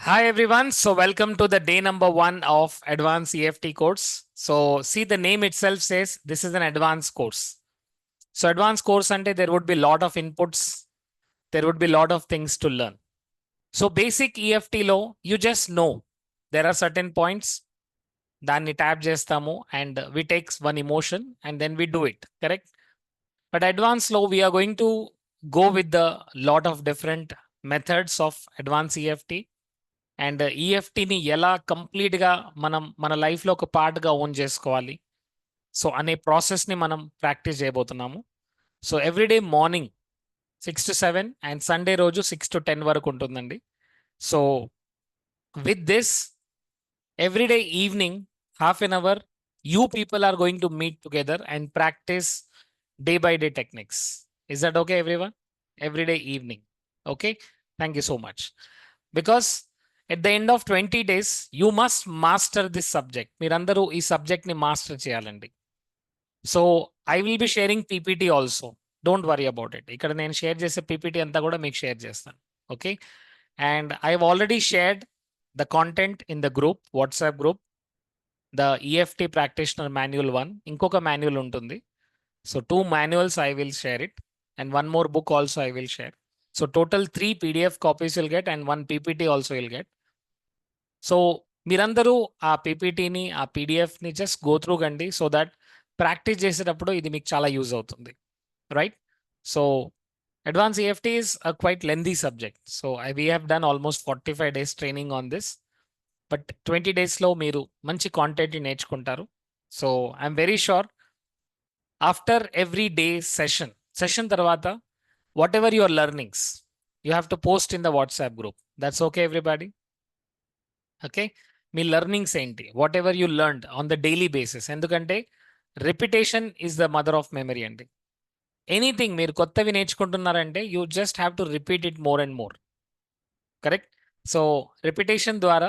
Hi everyone. So welcome to the day number 1 of Advanced EFT course. So see, the name itself says this is an advanced course. So advanced course ante there would be lot of inputs. There would be lot of things to learn. So basic EFT lo you just know there are certain points. దాన్ని tap చేస్తాము and we takes one emotion and then we do it. Correct? But advanced lo we are going to go with the lot of different methods of advanced EFT. And ఈఎఫ్టీని ఎలా కంప్లీట్గా మన లైఫ్లో ఒక పార్ట్గా own చేసుకోవాలి so అనే ప్రాసెస్ని మనం ప్రాక్టీస్ చేయబోతున్నాము. So everyday morning 6 to 7 and Sunday రోజు 6 to 10 వరకు ఉంటుందండి. So with this everyday evening half an hour you people are going to meet together and practice day by day techniques. Is that okay everyone? Everyday evening. Okay, thank you so much. Because at the end of 20 days, you must master this subject. మీరందరూ ఈ సబ్జెక్ట్ని master చేయాలండి. So I will be sharing PPT also. Don't worry about it. ఇక్కడ నేను share చేసే PPT అంతా కూడా మీకు షేర్ చేస్తాను. Okay, and I have already shared the content in the group, WhatsApp group, the EFT practitioner manual 1. ఇంకొక manual ఉంటుంది. So 2 manuals I will share it and 1 more book also I will share. So total 3 PDF copies you'll get and 1 PPT also you'll get. So మీరందరూ ఆ పీపీటీని ఆ పీడిఎఫ్ని just go through కండి so that practice చేసేటప్పుడు ఇది మీకు చాలా యూజ్ అవుతుంది, right? So advance EFT is a quite lengthy subject. So we have done almost 45 days training on this. But 20 daysలో మీరు మంచి కాంటెంట్ని నేర్చుకుంటారు. So I'm very sure after every day session తర్వాత whatever your learnings you have to post in the WhatsApp group. That's okay everybody? Okay, మీ learnings ఏంటి, whatever you learned on the daily basis. ఎందుకంటే repetition is the mother of memory అండి. Anything మీరు కొత్తవి నేర్చుకుంటున్నారంటే you just have to repeat it more and more. Correct? So repetition ద్వారా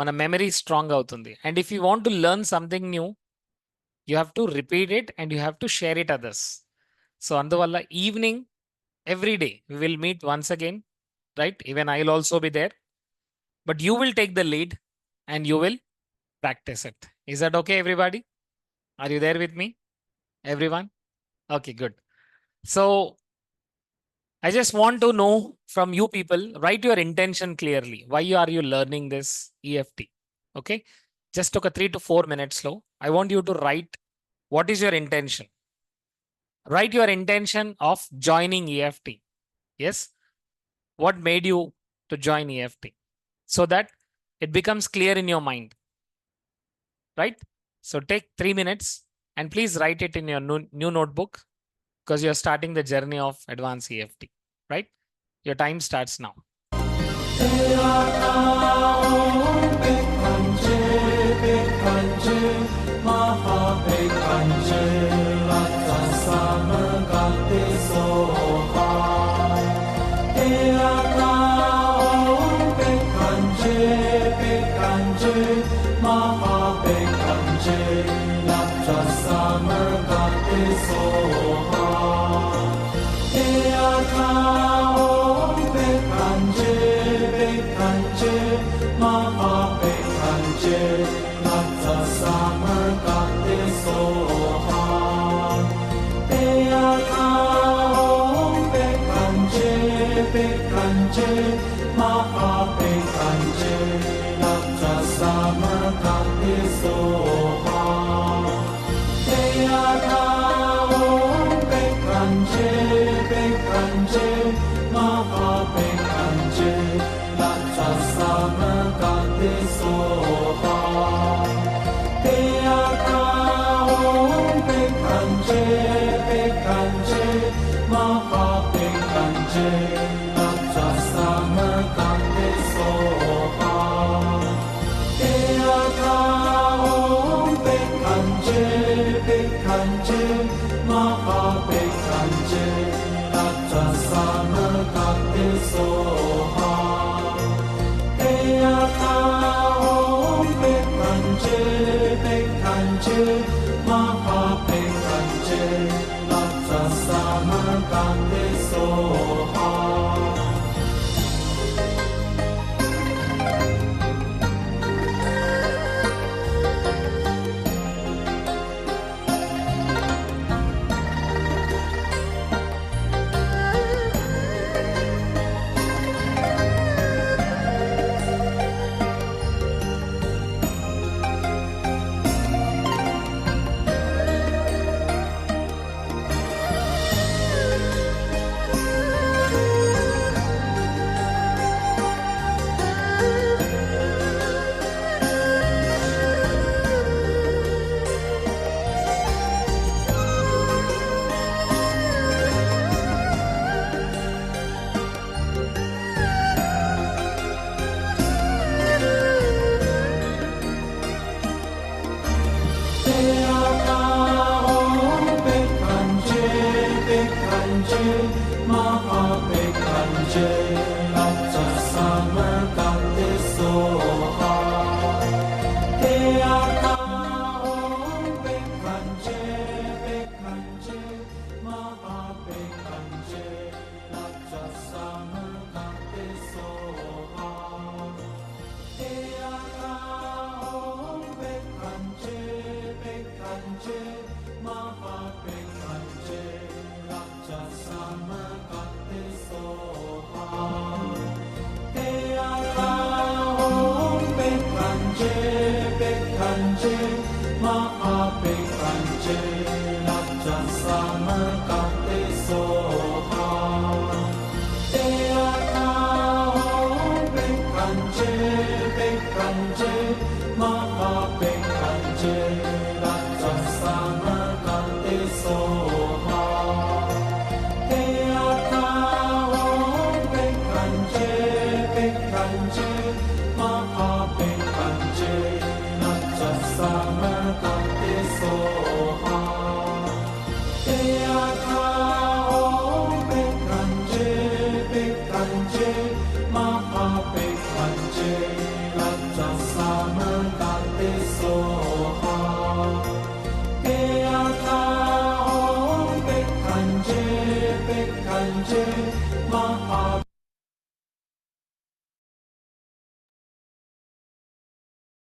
మన memory strong అవుతుంది. And if you want to learn something new you have to repeat it and you have to share it others. So అందువల్ల evening every day we will meet once again, right? Even I will also be there. But you will take the lead and you will practice it. Is that okay, everybody? Are you there with me? Everyone? Okay, good. So I just want to know from you people, write your intention clearly. Why are you learning this EFT? Okay? Just took a 3 to 4 minutes slow. I want you to write what is your intention. Write your intention of joining EFT. Yes? What made you to join EFT? So that it becomes clear in your mind, right? So take 3 minutes and please write it in your new notebook because you're starting the journey of advanced EFT, right? Your time starts now.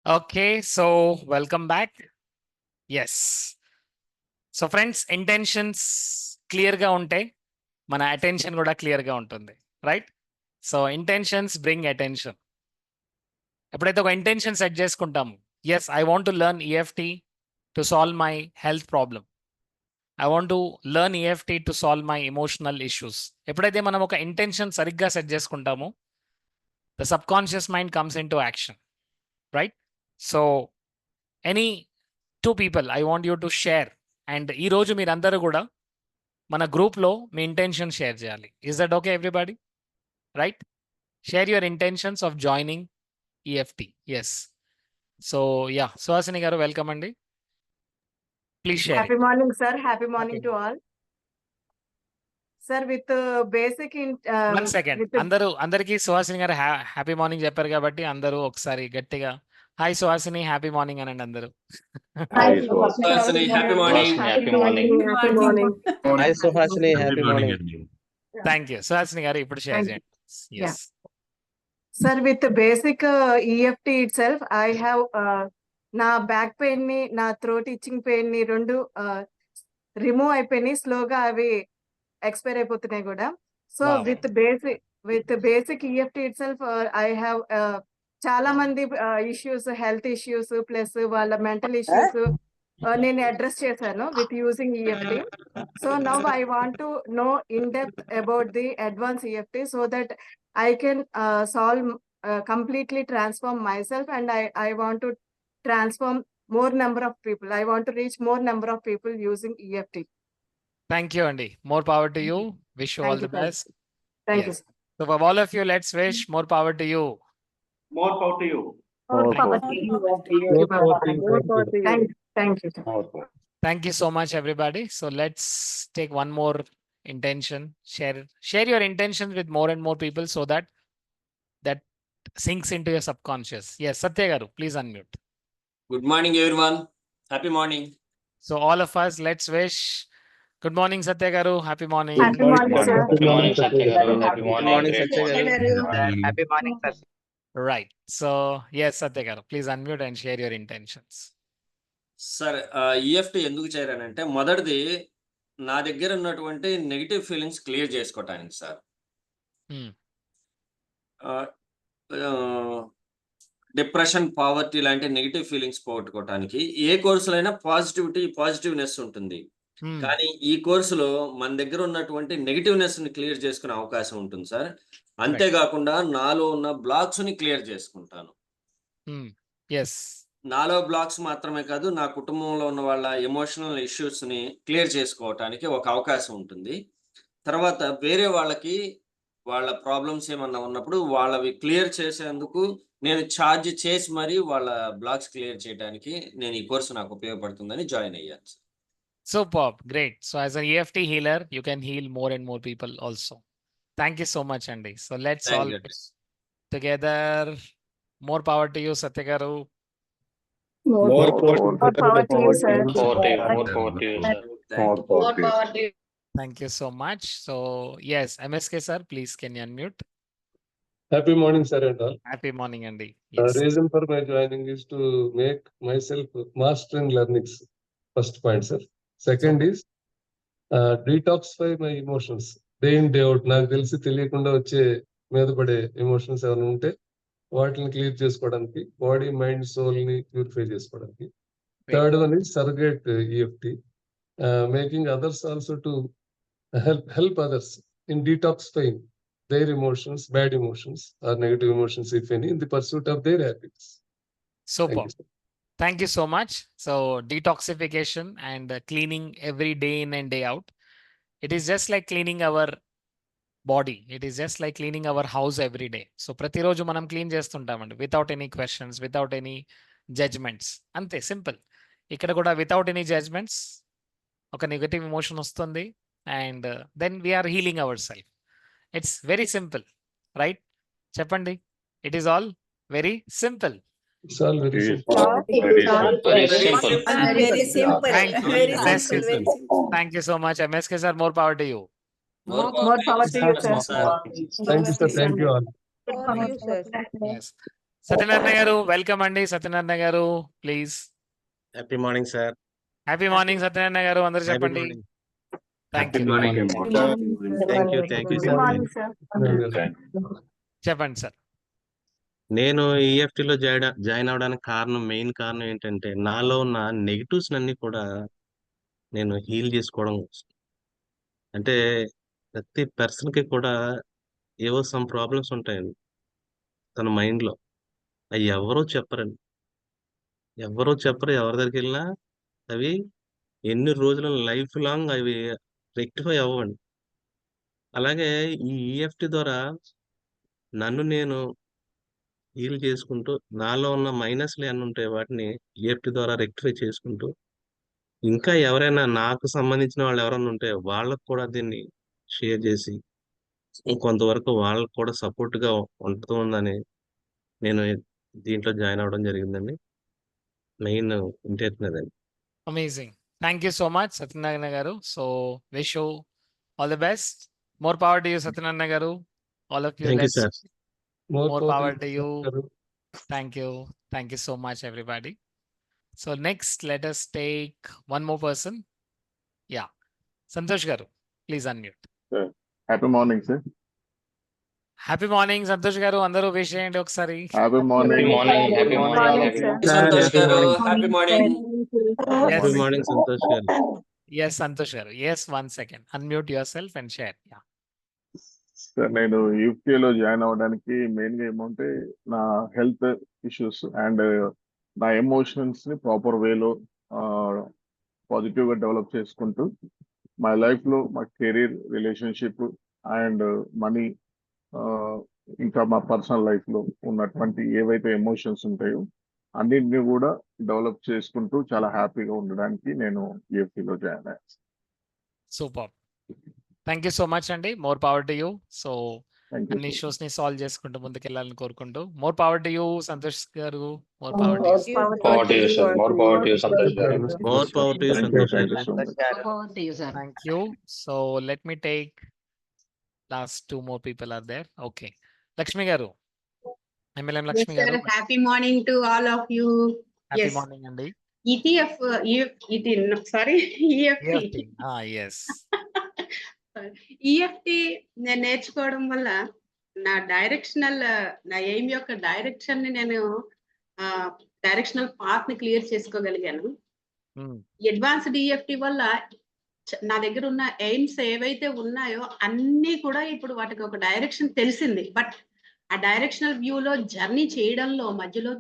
Okay, so welcome back. Yes. So friends intentions క్లియర్గా ఉంటాయి, మన attention కూడా క్లియర్గా ఉంటుంది, right? So intentions bring attention. ఎప్పుడైతే ఒక intention set చేసుకుంటాము, as I want to learn EFT to solve my health problem, I want to learn EFT to solve my emotional issues. ఎప్పుడైతే మనం ఒక ఇంటెన్షన్ సరిగ్గా సెట్ చేసుకుంటామో, the subconscious mind comes into action, right? So any 2 people I want you to share. And ఈరోజు మీరందరూ కూడా మన గ్రూప్లో మీ ఇంటెన్షన్ షేర్ చేయాలి. Is that okay everybody? Right? Share your intentions of joining EFT. Yes. So ya, Suhasini garu welcome అండి. Please share. Happy morning, sir. Happy morning Happy to all. Sir, with basic in 1 second. అందరికీ సుహాసిని గారు happy morning చెప్పారు కాబట్టి అందరూ ఒకసారి గట్టిగా hi Suhasini happy morning అనండి అందరూ. Hi, Suhasini, happy morning. Happy morning. Happy morning. Hi, Suhasini, happy morning. Thank you. Suhasini garu ఇప్పుడు షేర్ Thank you. చేయండి. ఎస్. Sir, with the basic EFT itself, I have నా బ్యాక్ పెయిన్ ని, నా థ్రోట్ ఇచ్చింగ్ పెయిన్ ని రెండు రిమూవ్ అయిపోయినాయి. స్లోగా అవి ఎక్స్పైర్ అయిపోతున్నాయి కూడా. So Wow. With basic EFT it self I have చాలా మంది ఇష్యూస్, హెల్త్ ఇష్యూస్ ప్లస్ వాళ్ళ మెంటల్ ఇష్యూస్ నేను అడ్రస్ చేశాను with using EFT. So now I want to know in depth about the advance EFT so that I can solve completely transform myself, and I want to transform more number of people. I want to reach more number of people using EFT. Thank you అండి. More power to you. Wish you Thank all you, the sir. Best. Thank Yes. you, sir. So for all of you, let's wish more power to you. More power to you. More power to you. Thank you, sir. Thank you so much, everybody. So let's take one more intention. Share your intentions with more and more people so that sinks into your subconscious. Yes, Satya Garu, please unmute. Good morning, everyone. Happy morning. So all of us, let's wish. Good morning, Satya Garu. Happy morning. Happy morning, sir. Good morning, Satya Garu. Happy Good morning. morning, Satya Garu. Happy morning, sir. Right. So yes, Satya Garu, please unmute and share your intentions. Sir EFT ఎందుకు చేరానంటే మొదటిది నా దగ్గర ఉన్నటువంటి negative feelings clear చేసుకోవటానికి sir. Hmm. Depression, poverty లాంటి negative feelings పోగొట్టుకోవటానికి ఏ కోర్సులో అయినా positiveness ఉంటుంది. Hmm. కానీ ఈ కోర్సులో మన దగ్గర ఉన్నటువంటి నెగిటివ్నెస్ ని క్లియర్ చేసుకునే అవకాశం ఉంటుంది సార్. అంతేకాకుండా నాలో ఉన్న బ్లాక్స్ ని క్లియర్ చేసుకుంటాను. Hmm. Yes. నాలో బ్లాక్స్ మాత్రమే కాదు, నా కుటుంబంలో ఉన్న వాళ్ళ ఎమోషనల్ ఇష్యూస్ ని క్లియర్ చేసుకోవటానికి ఒక అవకాశం ఉంటుంది. తర్వాత వేరే వాళ్ళకి వాళ్ళ ప్రాబ్లమ్స్ ఏమన్నా ఉన్నప్పుడు వాళ్ళవి క్లియర్ చేసేందుకు నేను ఛార్జ్ చేసి మరీ వాళ్ళ బ్లాక్స్ క్లియర్ చేయడానికి నేను ఈ కోర్సు నాకు ఉపయోగపడుతుందని జాయిన్ అయ్యాను. Superb. Great. So as an EFT healer, you can heal more and more people also. Thank you so much, Andy. So let's Thank all you. together. More power to you, Satya garu. More power to you, sir. More power to you, sir. Thank you. More power to you. Thank you so much. So yes, MSK sir, please can you unmute? Happy morning, sir, and all. Happy morning, Andy. The Yes. reason for my joining is to make myself master in learnings. First point, sir. Second is detoxify my emotions. Day in, day out. నాకు తెలిసి తెలియకుండా వచ్చే మీద పడే emotions ఏమైనా ఉంటే వాటిని clear చేసుకోవడానికి, బాడీ మైండ్ సోల్ ని ప్యూరిఫై చేసుకోవడానికి. Third one is surrogate EFT, making others also to help others in detoxifying their emotions, bad emotions or negative emotions, if any, in the pursuit of their happiness. Thank Super. you, sir. Thank you so much. So detoxification and cleaning every day in and day out. It is just like cleaning our body. It is just like cleaning our house every day. So ప్రతిరోజు మనం clean చేస్తుంటామండి without any questions, without any judgments. అంతే simple. ఇక్కడ కూడా without any judgments ఒక negative emotion వస్తుంది and then we are healing ourselves. It's very simple, right? చెప్పండి. It is all very simple. It's all very simple. Very simple. Very simple. Thank you. Very MSK simple. sir. Very simple. Thank you so much. MSK sir, more power to you. More power to you, sir. Thank you, sir. Thank you all. Thank you, sir. Yes. Satyanarayana garu, welcome Andy. Satyanarayana garu, please. Happy morning, sir. Happy morning, Satyanarayana garu. Andaru Happy చెప్పండి. morning. Thank you. Thank you, Good sir. morning, sir. చెప్పండి sir. నేను ఈఎఫ్టీలో join అవడానికి main కారణం ఏంటంటే నాలో ఉన్న negatives అన్ని కూడా నేను హీల్ చేసుకోవడం కోసం. అంటే ప్రతి పర్సన్ కి కూడా ఏవో సమ్ ప్రాబ్లమ్స్ ఉంటాయండి తన మైండ్ లో. అవి ఎవరో చెప్పరు, ఎవరి దగ్గరికి వెళ్ళినా అవి ఎన్ని రోజుల లైఫ్ లాంగ్ అవి రెక్టిఫై అవ్వండి. అలాగే ఈ ఈఎఫ్టీ ద్వారా నన్ను నేను హీల్ చేసుకుంటూ నాలో ఉన్న మైనస్లు ఏమన్నా ఉంటాయి వాటిని ఈఎఫ్టీ ద్వారా రెక్టిఫై చేసుకుంటూ, ఇంకా ఎవరైనా నాకు సంబంధించిన వాళ్ళు ఎవరైనా ఉంటే వాళ్ళకు కూడా దీన్ని షేర్ చేసి కొంతవరకు వాళ్ళకు కూడా సపోర్ట్ గా ఉంటుందని నేను దీంట్లో జాయిన్ అవ్వడం జరిగిందండి. మెయిన్ ఇంటెన్షన్ అదండి. Amazing. Thank you so much, Satyanarayana garu. So wish you all the best. More power to you, Satyanarayana garu. All of you. Thank you Let's sir. more power to you. sir. Thank you. Thank you so much, everybody. So next, let us take one more person. Yeah. Santosh garu, please unmute. Happy morning, sir. Happy morning, Santosh garu. Andaru wish cheyandi ఒకసారి. Happy morning. Happy morning. sir. Santosh garu, happy morning. Yes. Good morning Santosh garu. Yes, Santosh garu. Yes, 1 second. Unmute yourself and share. Yeah. Sir నేను యూపీలో join అవ్వడానికి main గా ఏమంటే నా health issues and నా emotions ని proper వేలో పాజిటివ్ గా డెవలప్ చేసుకుంటూ మా లైఫ్ లో మా కెరీర్, రిలేషన్షిప్ అండ్ మనీ, ఇంకా మా పర్సనల్ లైఫ్ లో ఉన్నటువంటి ఏవైతే ఎమోషన్స్ ఉంటాయో అన్నింటినీ కూడా డెవలప్ చేసుకుంటూ చాలా హ్యాపీగా ఉండడానికి నేను యూఎఫ్టీలో జాయిన్ అయ్యాను. Superb. Thank you so much, Andy. More power to you. So thank అన్ని యూ. ఇష్యూస్ ని సాల్వ్ చేసుకుంటూ ముందుకెళ్ళాలని కోరుకుంటూ more power to you Santosh garu. More power to you. Power to you, sir. More power to you, Santosh garu. More power to you, Thank you, Santosh thank you garu. so much. Thank you. So let me take last 2 more people are there. Okay. Lakshmi garu. MLM Yes, Lakshmi sir. garu. Happy morning to all of you. Happy Yes. morning, Andy. ETF, sorry, EFT. EFT. Yes. EFT నేను నేర్చుకోవడం వల్ల నా నా aim యొక్క direction ని నేను directional path ని clear చేసుకోగలిగాను. Hmm. Advanced EFT వల్ల నా దగ్గర ఉన్న ఎయిమ్స్ ఏవైతే ఉన్నాయో అన్ని కూడా ఇప్పుడు వాటికి ఒక డైరెక్షన్ తెలిసింది. బట్ ఆ డైరెక్షనల్ వ్యూలో జర్నీ చేయడంలో మధ్యలో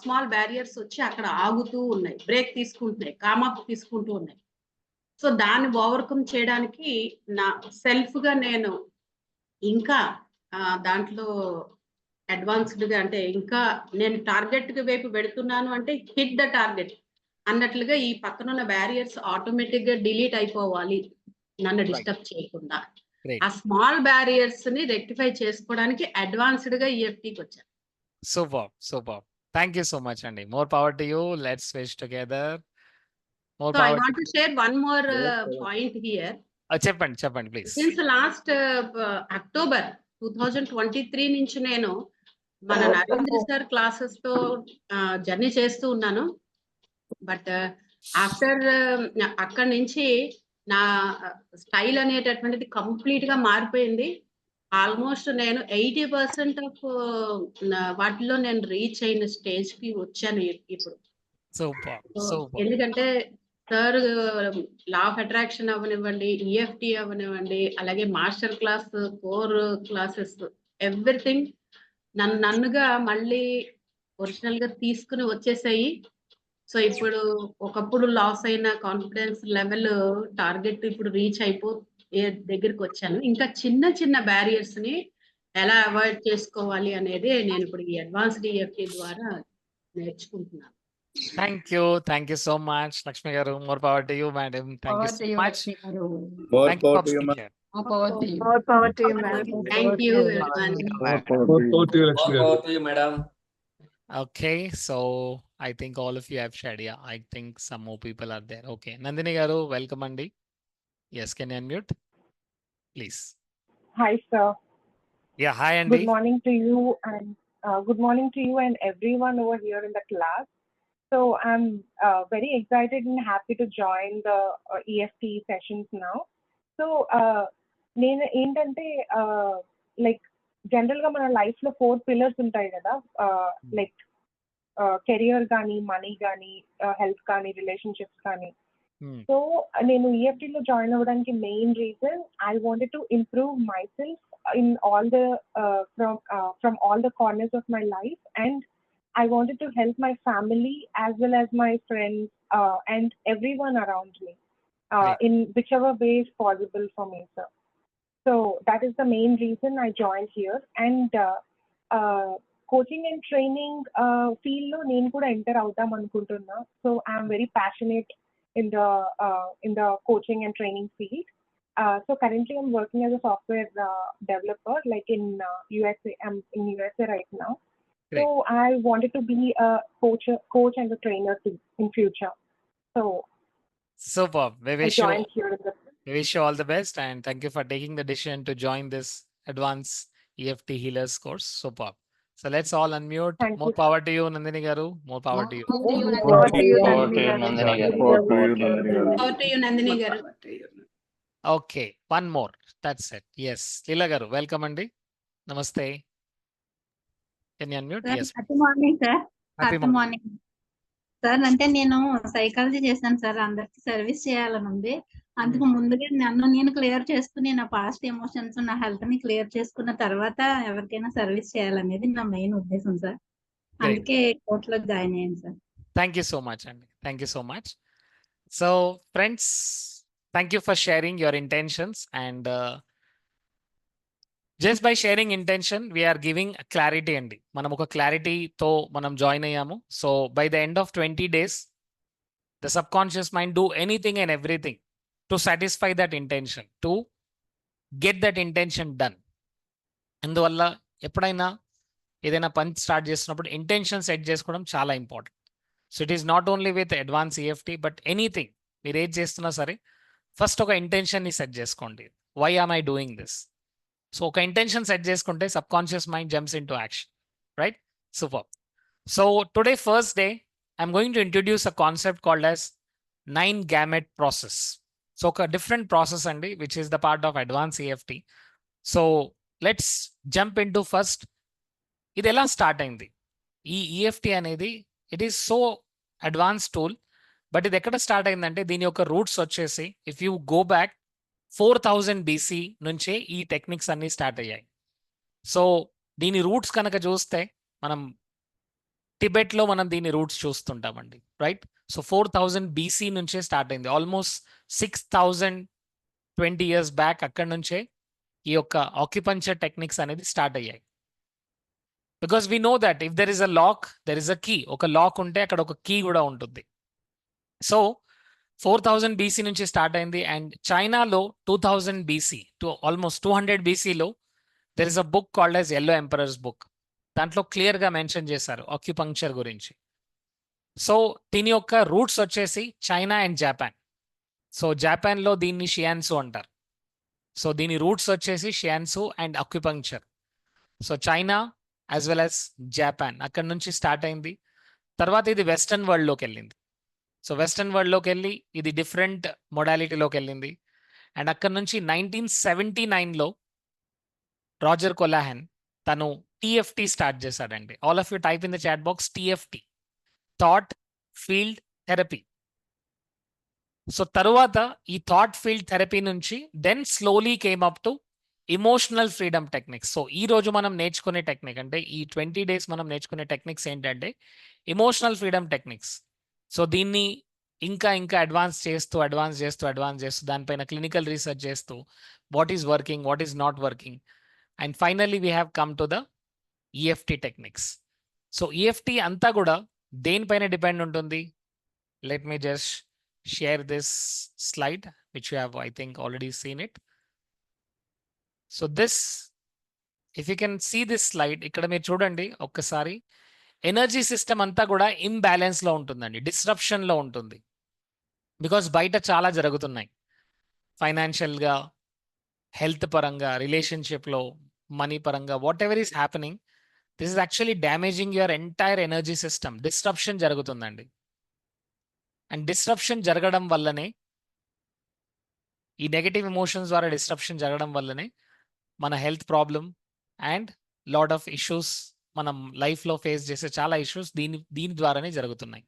స్మాల్ బ్యారియర్స్ వచ్చి అక్కడ ఆగుతూ ఉన్నాయి, బ్రేక్ తీసుకుంటున్నాయి, కామప్ తీసుకుంటూ ఉన్నాయి. సో దాన్ని ఓవర్కమ్ చేయడానికి నా సెల్ఫ్ గా నేను ఇంకా దాంట్లో అడ్వాన్స్డ్ గా, అంటే ఇంకా నేను టార్గెట్ వైపు పెడుతున్నాను. అంటే హిట్ ద టార్గెట్, అన్నట్లుగా ఈ పక్కనున్న బ్యారియర్స్ ఆటోమేటిక్ గా డిలీట్ అయిపోవాలి నన్ను Right. డిస్టర్బ్ చేయకుండా. Great. ఆ స్మాల్ బ్యారియర్స్ ని రెక్టిఫై చేసుకోవడానికి అడ్వాన్స్డ్ గా ఈఎఫ్టీకి వచ్చాను. Superb, superb. Thank you so much, Andy. More power to you. Let's switch together. More so I power to want to share one more point here. చెప్పండి please. Since last October 2023 నుంచి నేను మన Narendra sir classes తో journey చేస్తూ ఉన్నాను. But after అక్కడి నుంచి నా స్టైల్ అనేటటువంటిది కంప్లీట్ గా మారిపోయింది. ఆల్మోస్ట్ నేను 80% ఆఫ్ వాటిలో నేను రీచ్ అయిన స్టేజ్ కి వచ్చాను ఇప్పుడు. Superb, So, superb. ఎందుకంటే సార్ లా ఆఫ్ అట్రాక్షన్ అవ్వనివ్వండి, ఈఎఫ్టి అవ్వనివ్వండి, అలాగే master class, core classes, everything నన్నుగా మళ్ళీ ఒరిజినల్ గా తీసుకుని వచ్చేసాయి. సో ఇప్పుడు ఒకప్పుడు లాస్ అయిన కాన్ఫిడెన్స్ లెవెల్ టార్గెట్ ఇప్పుడు రీచ్ దగ్గరికి వచ్చాను. ఇంకా చిన్న చిన్న బ్యారియర్స్ ని ఎలా అవాయిడ్ చేసుకోవాలి అనేది నేను ఇప్పుడు ఈ అడ్వాన్స్డ్ ఈఎఫ్టి ద్వారా నేర్చుకుంటున్నాను. Thank you so much, Lakshmi garu. More power to you, madam. Thank you so much. More Thank you power for to you, being ma'am. here. More power to you, ma'am. Thank you everyone. More power More to you. power to you, Lakshmi garu. Over to you, madam. Okay, so I think all of you have shared. Yeah, I think some more people are there. Okay, Nandini garu, welcome Andy. Yes, can you unmute, please? Hi, sir. Yeah, hi Good Andy. morning to you and good morning to you and everyone over here in the class. So I'm very excited and happy to join the EFT sessions now. So నేను ఏంటంటే like general గా మన life లో 4 pillars ఉంటాయి కదా, like career కానీ, money కానీ, health కానీ, రిలేషన్షిప్స్ కానీ. Hmm. సో నేను EFT లో జాయిన్ అవ్వడానికి main reason I wanted to improve my self in all the from all the corners of my life, and I wanted to help my family as well as my friends and everyone around me Right. in whichever way is possible for me, sir. So that is the main reason I joined here. And coaching and training field lo nenu kuda enter avudam anukuntunna. So I am very passionate in the coaching and training field. So currently I'm working as a software developer, like in USA. I'm in USA right now. Great. So I wanted to be a coach and a trainer too in future. So Superb. We I wish joined you here in the we wish you all the best, and thank you for taking the decision to join this advanced EFT healers course. Superb. So let's all unmute. Thank More you. power to you, Nandini garu. More power to you. Power to you, Nandini garu. Power to you, Nandini garu. Over to you, Nandini garu. Okay, one more. That's it. Yes, Leela garu, welcome Andy. Namaste. Can you unmute? Yes. Happy morning sir. Happy happy morning. Morning sir. అంటే నేను psychology చేశాను sir, అందరికి service చేయాలని ఉంది. అందుకు ముందుగా నన్ను నేను క్లియర్ చేసుకుని నా పాస్ట్ ఎమోషన్స్, నా హెల్త్ ని క్లియర్ చేసుకున్న తర్వాత ఎవరికైనా సర్వీస్ చేయాలనేది నా మెయిన్ ఉద్దేశం సార్. అందుకే కోర్టులో జాయిన్ అయ్యాను sir. Thank you so much, Andy. Thank you so much. So, friends, thank you for sharing your intentions, and just by sharing intention, we are giving a clarity, Andy. Manam oka clarity to manam join ayyamu. So, by the end of 20 days, the subconscious mind do anything and everything to satisfy that intention, to get that intention done. అందువల్ల ఎప్పుడైనా ఏదైనా పని start చేస్తున్నప్పుడు intention set చేసుకోవడం చాలా important. So it is not only with advance EFT, but anything మీరు ఏది చేస్తున్నా సరే ఫస్ట్ ఒక ఇంటెన్షన్ని సెట్ చేసుకోండి. Why am I doing this? So ఒక ఇంటెన్షన్ సెట్ చేసుకుంటే subconscious mind jumps into action, right? Super. So today first day I'm going to introduce a concept called as 9 gamete process. So ఒక different process అండి, which is the part of advance EFT. So let's jump in to first. ఇది ఎలా start అయింది? ఈ EFT అనేది it is so advance tool, but ఇది ఎక్కడ start అయిందంటే దీని యొక్క రూట్స్ వచ్చేసి if you go back 4000 BC నుంచే ఈ టెక్నిక్స్ అన్ని స్టార్ట్ అయ్యాయి. సో దీని రూట్స్ కనుక చూస్తే మనం టిబెట్లో మనం దీని రూట్స్ చూస్తుంటామండి, రైట్? సో 4000 BC నుంచే స్టార్ట్ అయింది. ఆల్మోస్ట్ 6020 years బ్యాక్ అక్కడి నుంచే ఈ యొక్క ఆక్యుపంచర్ టెక్నిక్స్ అనేది స్టార్ట్ అయ్యాయి. Because we know that if there is a lock there is a key. ఒక లాక్ ఉంటే అక్కడ ఒక కీ కూడా ఉంటుంది. సో 4000 బీసీ నుంచి స్టార్ట్ అయింది. అండ్ చైనాలో 2000 బీసీ టు ఆల్మోస్ట్ 200 బీసీలో there is a book called as yellow emperor's book. దాంట్లో క్లియర్గా మెన్షన్ చేశారు ఆక్యుపంక్చర్ గురించి. సో దీని యొక్క రూట్స్ వచ్చేసి చైనా అండ్ జపాన్. సో జపాన్లో దీన్ని షియాన్సు అంటారు. సో దీని రూట్స్ వచ్చేసి shiatsu and acupuncture. So China as well as Japan అక్కడ నుంచి స్టార్ట్ అయింది. తర్వాత ఇది వెస్టర్న్ వరల్డ్లోకి వెళ్ళింది. సో వెస్టర్న్ వరల్డ్లోకి వెళ్ళి ఇది డిఫరెంట్ మొడాలిటీలోకి వెళ్ళింది. అండ్ అక్కడ నుంచి 1979లో రాజర్ కొలాహెన్ తను టిఎఫ్టి స్టార్ట్ చేశాడండి. All of you type in the chat box TFT, thought field therapy. So తరువాత ఈ థాట్ ఫీల్డ్ థెరపీ నుంచి then slowly came up to emotional freedom techniques. So ఈ రోజు మనం నేర్చుకునే టెక్నిక్ అంటే ఈ 20 days మనం నేర్చుకునే టెక్నిక్స్ ఏంటంటే ఇమోషనల్ ఫ్రీడమ్ టెక్నిక్స్. సో దీన్ని ఇంకా ఇంకా అడ్వాన్స్ చేస్తూ దానిపైన క్లినికల్ రీసెర్చ్ చేస్తూ what is working, what is not working. And finally we have come to the EFT techniques. So EFT అంతా కూడా దేనిపైన డిపెండ్ ఉంటుంది? Let me just share this slide which you have I think already seen it. So this if you can see this slide, ఇక్కడ మీరు చూడండి ఒక్కసారి, energy system అంతా కూడా ఇంబ్యాలెన్స్లో ఉంటుందండి, డిస్రప్షన్లో ఉంటుంది. బికాస్ బయట చాలా జరుగుతున్నాయి, ఫైనాన్షియల్గా, హెల్త్ పరంగా, రిలేషన్షిప్లో, మనీ పరంగా, what ever is happening, this is actually damaging your entire energy system. Disruption జరుగుతుందండి. అండ్ డిస్రప్షన్ జరగడం వల్లనే, ఈ నెగటివ్ ఎమోషన్స్ ద్వారా డిస్రప్షన్ జరగడం వల్లనే మన health problem and lot of issues, మనం లైఫ్లో ఫేస్ చేసే చాలా ఇష్యూస్ దీని ద్వారానే జరుగుతున్నాయి.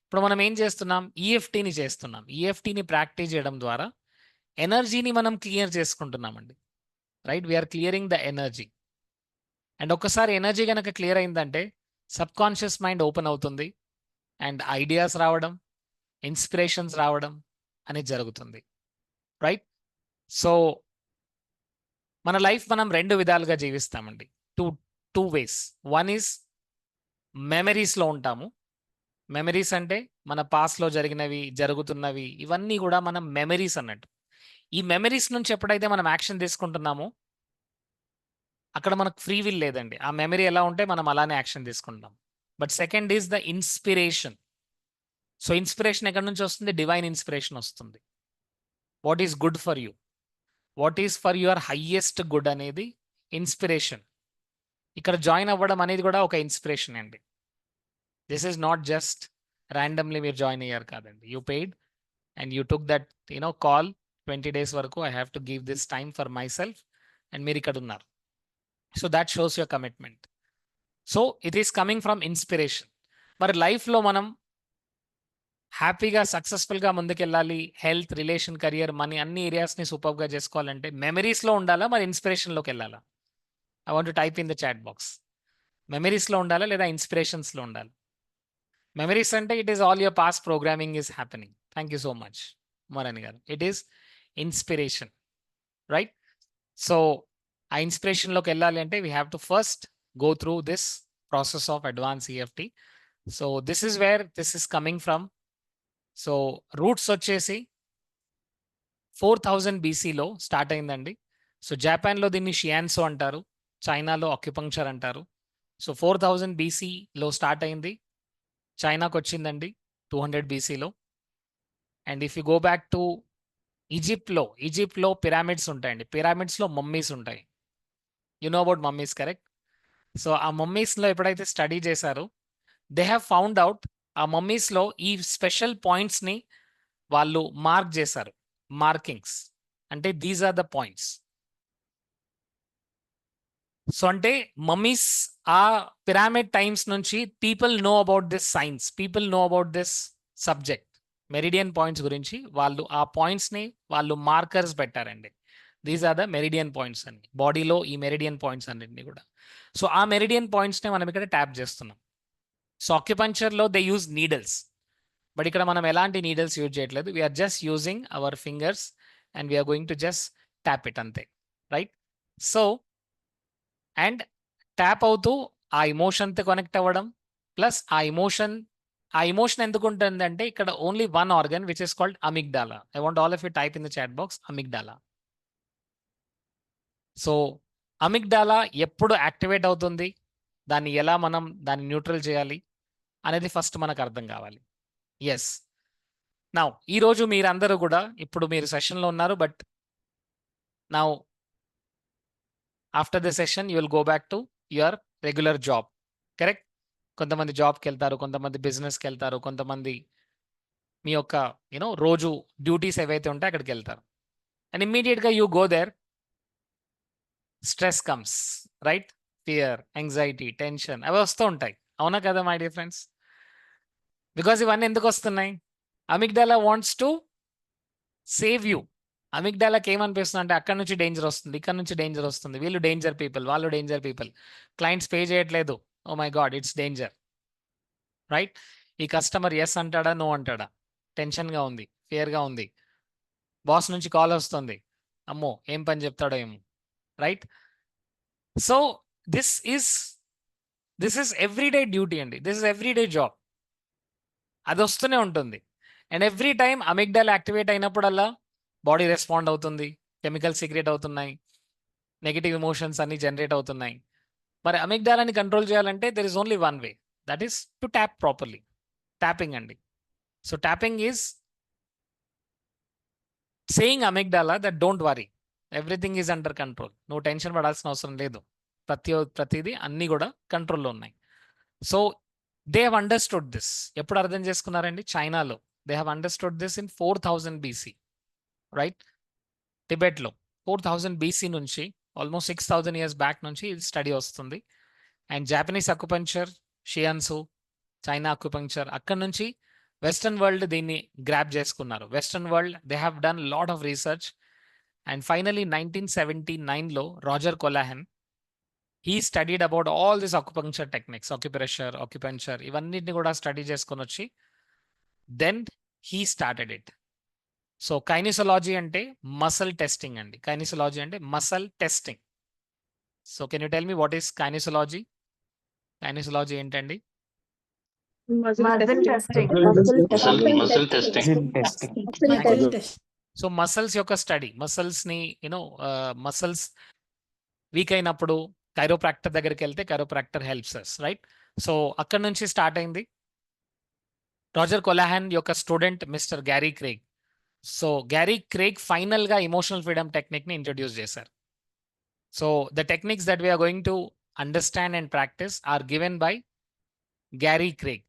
ఇప్పుడు మనం ఏం చేస్తున్నాం? ఈఎఫ్టీని చేస్తున్నాం. ఈఎఫ్టీని ప్రాక్టీస్ చేయడం ద్వారా ఎనర్జీని మనం క్లియర్ చేసుకుంటున్నామండి. Right, we're clearing the energy. And ఒక్కసారి ఎనర్జీ కనుక క్లియర్ అయిందంటే సబ్ కాన్షియస్ మైండ్ ఓపెన్ అవుతుంది అండ్ ఐడియాస్ రావడం, ఇన్స్పిరేషన్స్ రావడం అనేది జరుగుతుంది. రైట్, సో మన లైఫ్ మనం 2 విధాలుగా జీవిస్తామండి. Two ways. వన్ ఈజ్ మెమరీస్లో ఉంటాము. మెమరీస్ అంటే మన పాస్ట్లో జరిగినవి, జరుగుతున్నవి, ఇవన్నీ కూడా మనం మెమరీస్ అన్నట్టు. ఈ మెమరీస్ నుంచి ఎప్పుడైతే మనం యాక్షన్ తీసుకుంటున్నామో అక్కడ మనకు ఫ్రీ విల్ లేదండి. ఆ మెమరీ ఎలా ఉంటే మనం అలానే యాక్షన్ తీసుకుంటాం. But second is the inspiration. So inspiration ఎక్కడి నుంచి వస్తుంది? డివైన్ ఇన్స్పిరేషన్ వస్తుంది. What is good for you, what is for your highest good అనేది ఇన్స్పిరేషన్. ఇక్కడ జాయిన్ అవ్వడం అనేది కూడా ఒక ఇన్స్పిరేషన్ అండి. This is not just randomly మీరు జాయిన్ అయ్యారు కాదండి. You paid and you took that call 20 days వరకు. I have to give this time for my self and మీరు ఇక్కడ ఉన్నారు. So that shows your commitment. So it is coming from inspiration. మరి లైఫ్లో మనం హ్యాపీగా, సక్సెస్ఫుల్గా ముందుకెళ్ళాలి, హెల్త్, రిలేషన్, కెరియర్, మనీ అన్ని ఏరియాస్ని సూపర్గా చేసుకోవాలంటే మెమరీస్లో ఉండాలా, మరి ఇన్స్పిరేషన్లోకి వెళ్ళాలా? I want to type in the chat box. మెమరీస్లో ఉండాలా లేదా ఇన్స్పిరేషన్స్లో ఉండాలి? మెమరీస్ అంటే it is all your past programming is happening. Thank you so much Morani గారు. It is inspiration. Right, so ఆ ఇన్స్పిరేషన్లోకి వెళ్ళాలి అంటే we have to first go through this process of advance EFT. So this is where this is coming from. So roots వచ్చేసి 4000 బీసీలో start అయిందండి. So జపాన్లో దీన్ని షియాన్సో అంటారు, చైనాలో అక్యుపంక్చర్ అంటారు. సో 4000 బీసీలో స్టార్ట్ అయింది, చైనాకు వచ్చిందండి 200 బీసీలో. And if you go back to ఈజిప్ట్లో పిరామిడ్స్ ఉంటాయండి. పిరామిడ్స్లో మమ్మీస్ ఉంటాయి. You know about mummies, correct? So ఆ మమ్మీస్లో ఎప్పుడైతే స్టడీ చేశారో దే హ్యావ్ ఫౌండ్ అవుట్, ఆ మమ్మీస్లో ఈ స్పెషల్ పాయింట్స్ని వాళ్ళు మార్క్ చేశారు. మార్కింగ్స్ అంటే these are the points. So అంటే మమ్మీస్ ఆ పిరామిడ్ టైమ్స్ నుంచి people know about this science, people know about this subject, meridian points గురించి వాళ్ళు ఆ పాయింట్స్ని వాళ్ళు మార్కర్స్ పెట్టారండి. These are the meridian points అని, బాడీలో ఈ మెరిడియన్ పాయింట్స్ అన్నింటినీ కూడా. సో ఆ మెరిడియన్ పాయింట్స్ని మనం ఇక్కడ ట్యాప్ చేస్తున్నాం. సో అక్యుపంక్చర్లో దే యూజ్ నీడల్స్, బట్ ఇక్కడ మనం ఎలాంటి నీడల్స్ యూజ్ చేయట్లేదు. We're just using our fingers and we're going to just tap it అంతే. రైట్, సో అండ్ ట్యాప్ అవుతూ ఆ ఇమోషన్తో కనెక్ట్ అవ్వడం, ప్లస్ ఆ ఇమోషన్ ఆ ఎమోషన్ ఎందుకు ఉంటుందంటే ఇక్కడ only one organ which is called amygdala. I want all of you type in the chat box amygdala. So amygdala ఎప్పుడు యాక్టివేట్ అవుతుంది, దాన్ని ఎలా మనం దాన్ని న్యూట్రల్ చేయాలి అనేది ఫస్ట్ మనకు అర్థం కావాలి. ఎస్, నౌ ఈరోజు మీరందరూ కూడా ఇప్పుడు మీరు సెషన్లో ఉన్నారు, but now after the session you will go back to your regular job. Correct? కొంతమంది జాబ్కి వెళ్తారు, కొంతమంది బిజినెస్కి వెళ్తారు, కొంతమంది మీ యొక్క రోజు డ్యూటీస్ ఏవైతే ఉంటాయో అక్కడికి వెళ్తారు. అండ్ ఇమ్మీడియట్గా you go there, stress comes, right? Fear, anxiety, tension అవి వస్తూ ఉంటాయి. అవునా కదా మై డియర్ ఫ్రెండ్స్? బికాజ్ ఇవన్నీ ఎందుకు వస్తున్నాయి? Amygdala wants to save you. అమిగ్డాలాకి ఏమనిపిస్తుంది అంటే అక్కడ నుంచి డేంజర్ వస్తుంది, ఇక్కడ నుంచి డేంజర్ వస్తుంది, వీళ్ళు డేంజర్ పీపుల్, వాళ్ళు డేంజర్ పీపుల్, క్లయింట్స్ పే చేయట్లేదు, oh my god it's danger, right? ఈ కస్టమర్ ఎస్ అంటాడా, నో అంటాడా, టెన్షన్గా ఉంది, ఫియర్గా ఉంది, బాస్ నుంచి కాల్ వస్తుంది, అమ్మో ఏం పని చెప్తాడో ఏమో, right? So this is everyday duty అండి, దిస్ ఇస్ ఎవ్రీడే జాబ్. అది వస్తూనే ఉంటుంది. And every time amygdala activate అయినప్పుడల్లా బాడీ రెస్పాండ్ అవుతుంది, కెమికల్స్ సీక్రెట్ అవుతున్నాయి, నెగిటివ్ ఎమోషన్స్ అన్ని జనరేట్ అవుతున్నాయి. మరి అమిగ్డాలాని కంట్రోల్ చేయాలంటే there is only one way, that is to tap properly. Tapping అండి. So tapping is saying amygdala that don't worry, everything is under control, నువ్వు tension పడాల్సిన అవసరం లేదు, ప్రతిదీ అన్నీ కూడా కంట్రోల్లో ఉన్నాయి. So they have understood this. ఎప్పుడు అర్థం చేసుకున్నారండి? చైనాలో they have understood this in 4000 BC, right? టిబెట్లో 4000 BC నుంచి ఆల్మోస్ట్ 6000 years బ్యాక్ నుంచి స్టడీ వస్తుంది. And Japanese acupuncture, shiatsu, China acupuncture, అక్కడ నుంచి వెస్టర్న్ వరల్డ్ దీన్ని గ్రాప్ చేసుకున్నారు. Western world they have done lot of research. And finally 1979లో Roger Callahan he studied about all this acupuncture techniques, acupuncture ఇవన్నిటిని కూడా study చేసుకొని వచ్చి then he started it. So kinesiology అంటే మసల్ టెస్టింగ్ అండి. Kinesiology అంటే muscle testing. So can you tell me what is kinesiology? Kinesiology ఏంటండి? So muscles యొక్క study, మసల్స్ని మసల్స్ వీక్ అయినప్పుడు కైరోప్రాక్టర్ దగ్గరికి వెళ్తే chiropractor helps us, right? So అక్కడ నుంచి స్టార్ట్ అయింది. రాజర్ కొలాహెన్ యొక్క student mister Gary Craig. So Gary Craig ఫైనల్గా ఎమోషనల్ ఫ్రీడమ్ టెక్నిక్ని ఇంట్రడ్యూస్ చేశారు. So the techniques that we're going to understand and practice or given by Gary Craig.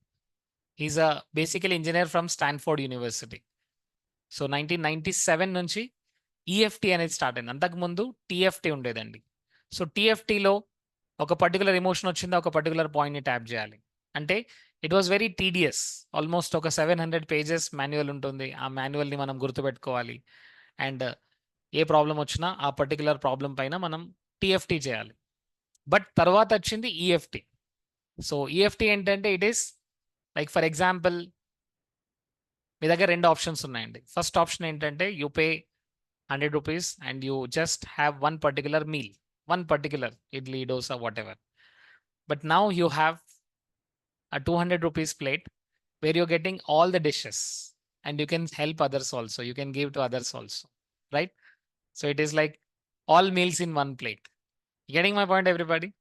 He's a basically engineer from Stanford University. So 1997 నుంచి EFT అనేది start అయింది. అంతకుముందు TFT ఉండేదండి. So టీఎఫ్టీలో ఒక particular emotion వచ్చిందా, ఒక పర్టికులర్ పాయింట్ని ట్యాప్ చేయాలి అంటే it was very tedious. Almost ఒక 700 pages మాన్యువల్ ఉంటుంది. ఆ మాన్యువల్ని మనం గుర్తుపెట్టుకోవాలి. అండ్ ఏ ప్రాబ్లం వచ్చినా ఆ పర్టికులర్ ప్రాబ్లం పైన మనం టీఎఫ్టీ చేయాలి. బట్ తర్వాత వచ్చింది ఈఎఫ్టీ. సో ఈఎఫ్టీ ఏంటంటే it is like for example మీ దగ్గర 2 ఆప్షన్స్ ఉన్నాయండి. ఫస్ట్ ఆప్షన్ ఏంటంటే you pay 100 rupees and you just have one particular meal, one particular idli, dosa, whatever. But now you have a 200 rupees plate where you're getting all the dishes and you can help others also. You can give to others also, right? So it is like all meals in one plate. Getting my point, everybody?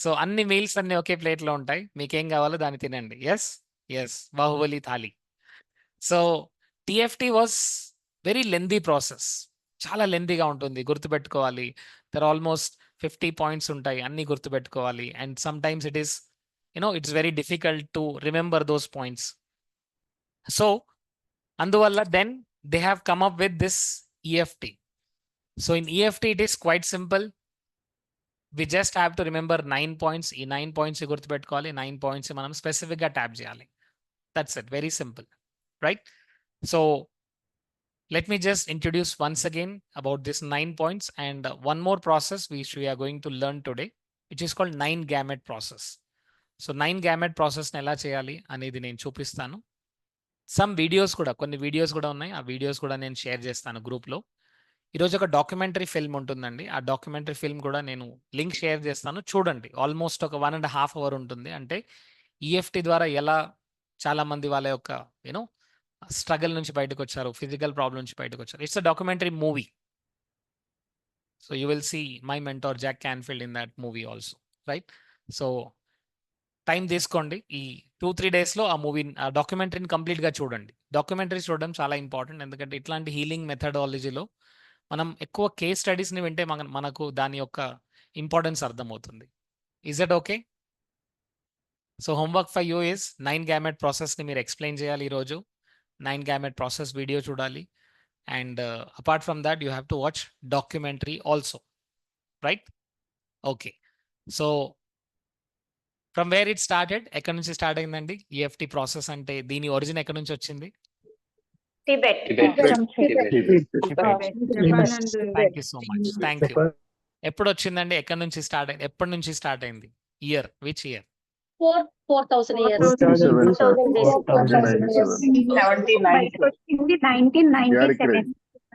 So అన్ని meals అన్ని ఒకే ప్లేట్లో ఉంటాయి. మీకేం కావాలో దాన్ని తినండి. Yes Baahubali thali. So TFT was very lengthy process, చాలా లెందీగా ఉంటుంది, గుర్తుపెట్టుకోవాలి. దర్ ఆల్మోస్ట్ 50 points ఉంటాయి, అన్ని గుర్తుపెట్టుకోవాలి. And sometimes it is it's very difficult to remember those points. So అందువల్ల then they have come up with this EFT. So in EFT it is quite simple. We just have to remember 9 points. ఈ 9 points గుర్తుపెట్టుకోవాలి. 9 points మనం స్పెసిఫిక్గా tap చేయాలి. That's it, very simple, right? So let me just introduce once again about this 9 points and one more process which we are going to learn today, which is called 9 gamut process. So 9 gamut process ని ఎలా చేయాలి అనేది నేను చూపిస్తాను. Some videos కూడా, కొన్ని videos కూడా ఉన్నాయి. ఆ వీడియోస్ కూడా నేను షేర్ చేస్తాను గ్రూప్లో. ఈరోజు ఒక డాక్యుమెంటరీ ఫిల్మ్ ఉంటుందండి. ఆ డాక్యుమెంటరీ ఫిల్మ్ కూడా నేను లింక్ షేర్ చేస్తాను, చూడండి. ఆల్మోస్ట్ ఒక 1.5 hour ఉంటుంది. అంటే ఈఎఫ్టి ద్వారా ఎలా చాలా మంది వాళ్ళ యొక్క యూనో స్ట్రగల్ నుంచి బయటకు వచ్చారు, ఫిజికల్ ప్రాబ్లం నుంచి బయటకు వచ్చారు. It's a documentary movie. So you will see my mentor Jack Canfield in that movie also, right? So time తీసుకోండి, ఈ 2-3 డేస్లో ఆ మూవీ ఆ డాక్యుమెంటరీని కంప్లీట్గా చూడండి. డాక్యుమెంటరీ చూడడం చాలా ఇంపార్టెంట్, ఎందుకంటే ఇట్లాంటి హీలింగ్ మెథడాలజీలో మనం ఎక్కువ కేస్ స్టడీస్ని వింటే మనకు దాని యొక్క ఇంపార్టెన్స్ అర్థమవుతుంది. Is that okay? So homework for you is 9 gamete ప్రాసెస్ని మీరు ఎక్స్ప్లెయిన్ చేయాలి ఈరోజు. 9 గ్యామెట్ ప్రాసెస్ వీడియో చూడాలి. And apart from that you have to watch documentary also, right? Okay. So from where it started, ఎక్కడి నుంచి start అయిందండి EFT process? అంటే దీని ఒరిజిన్ ఎక్కడి నుంచి వచ్చింది? Tibet. Thank you so much, thank you. ఎప్పుడు వచ్చిందండి? ఎక్కడి నుంచి స్టార్ట్ అయింది? ఎప్పటి నుంచి స్టార్ట్ అయింది? Year, which year? 4,000 years.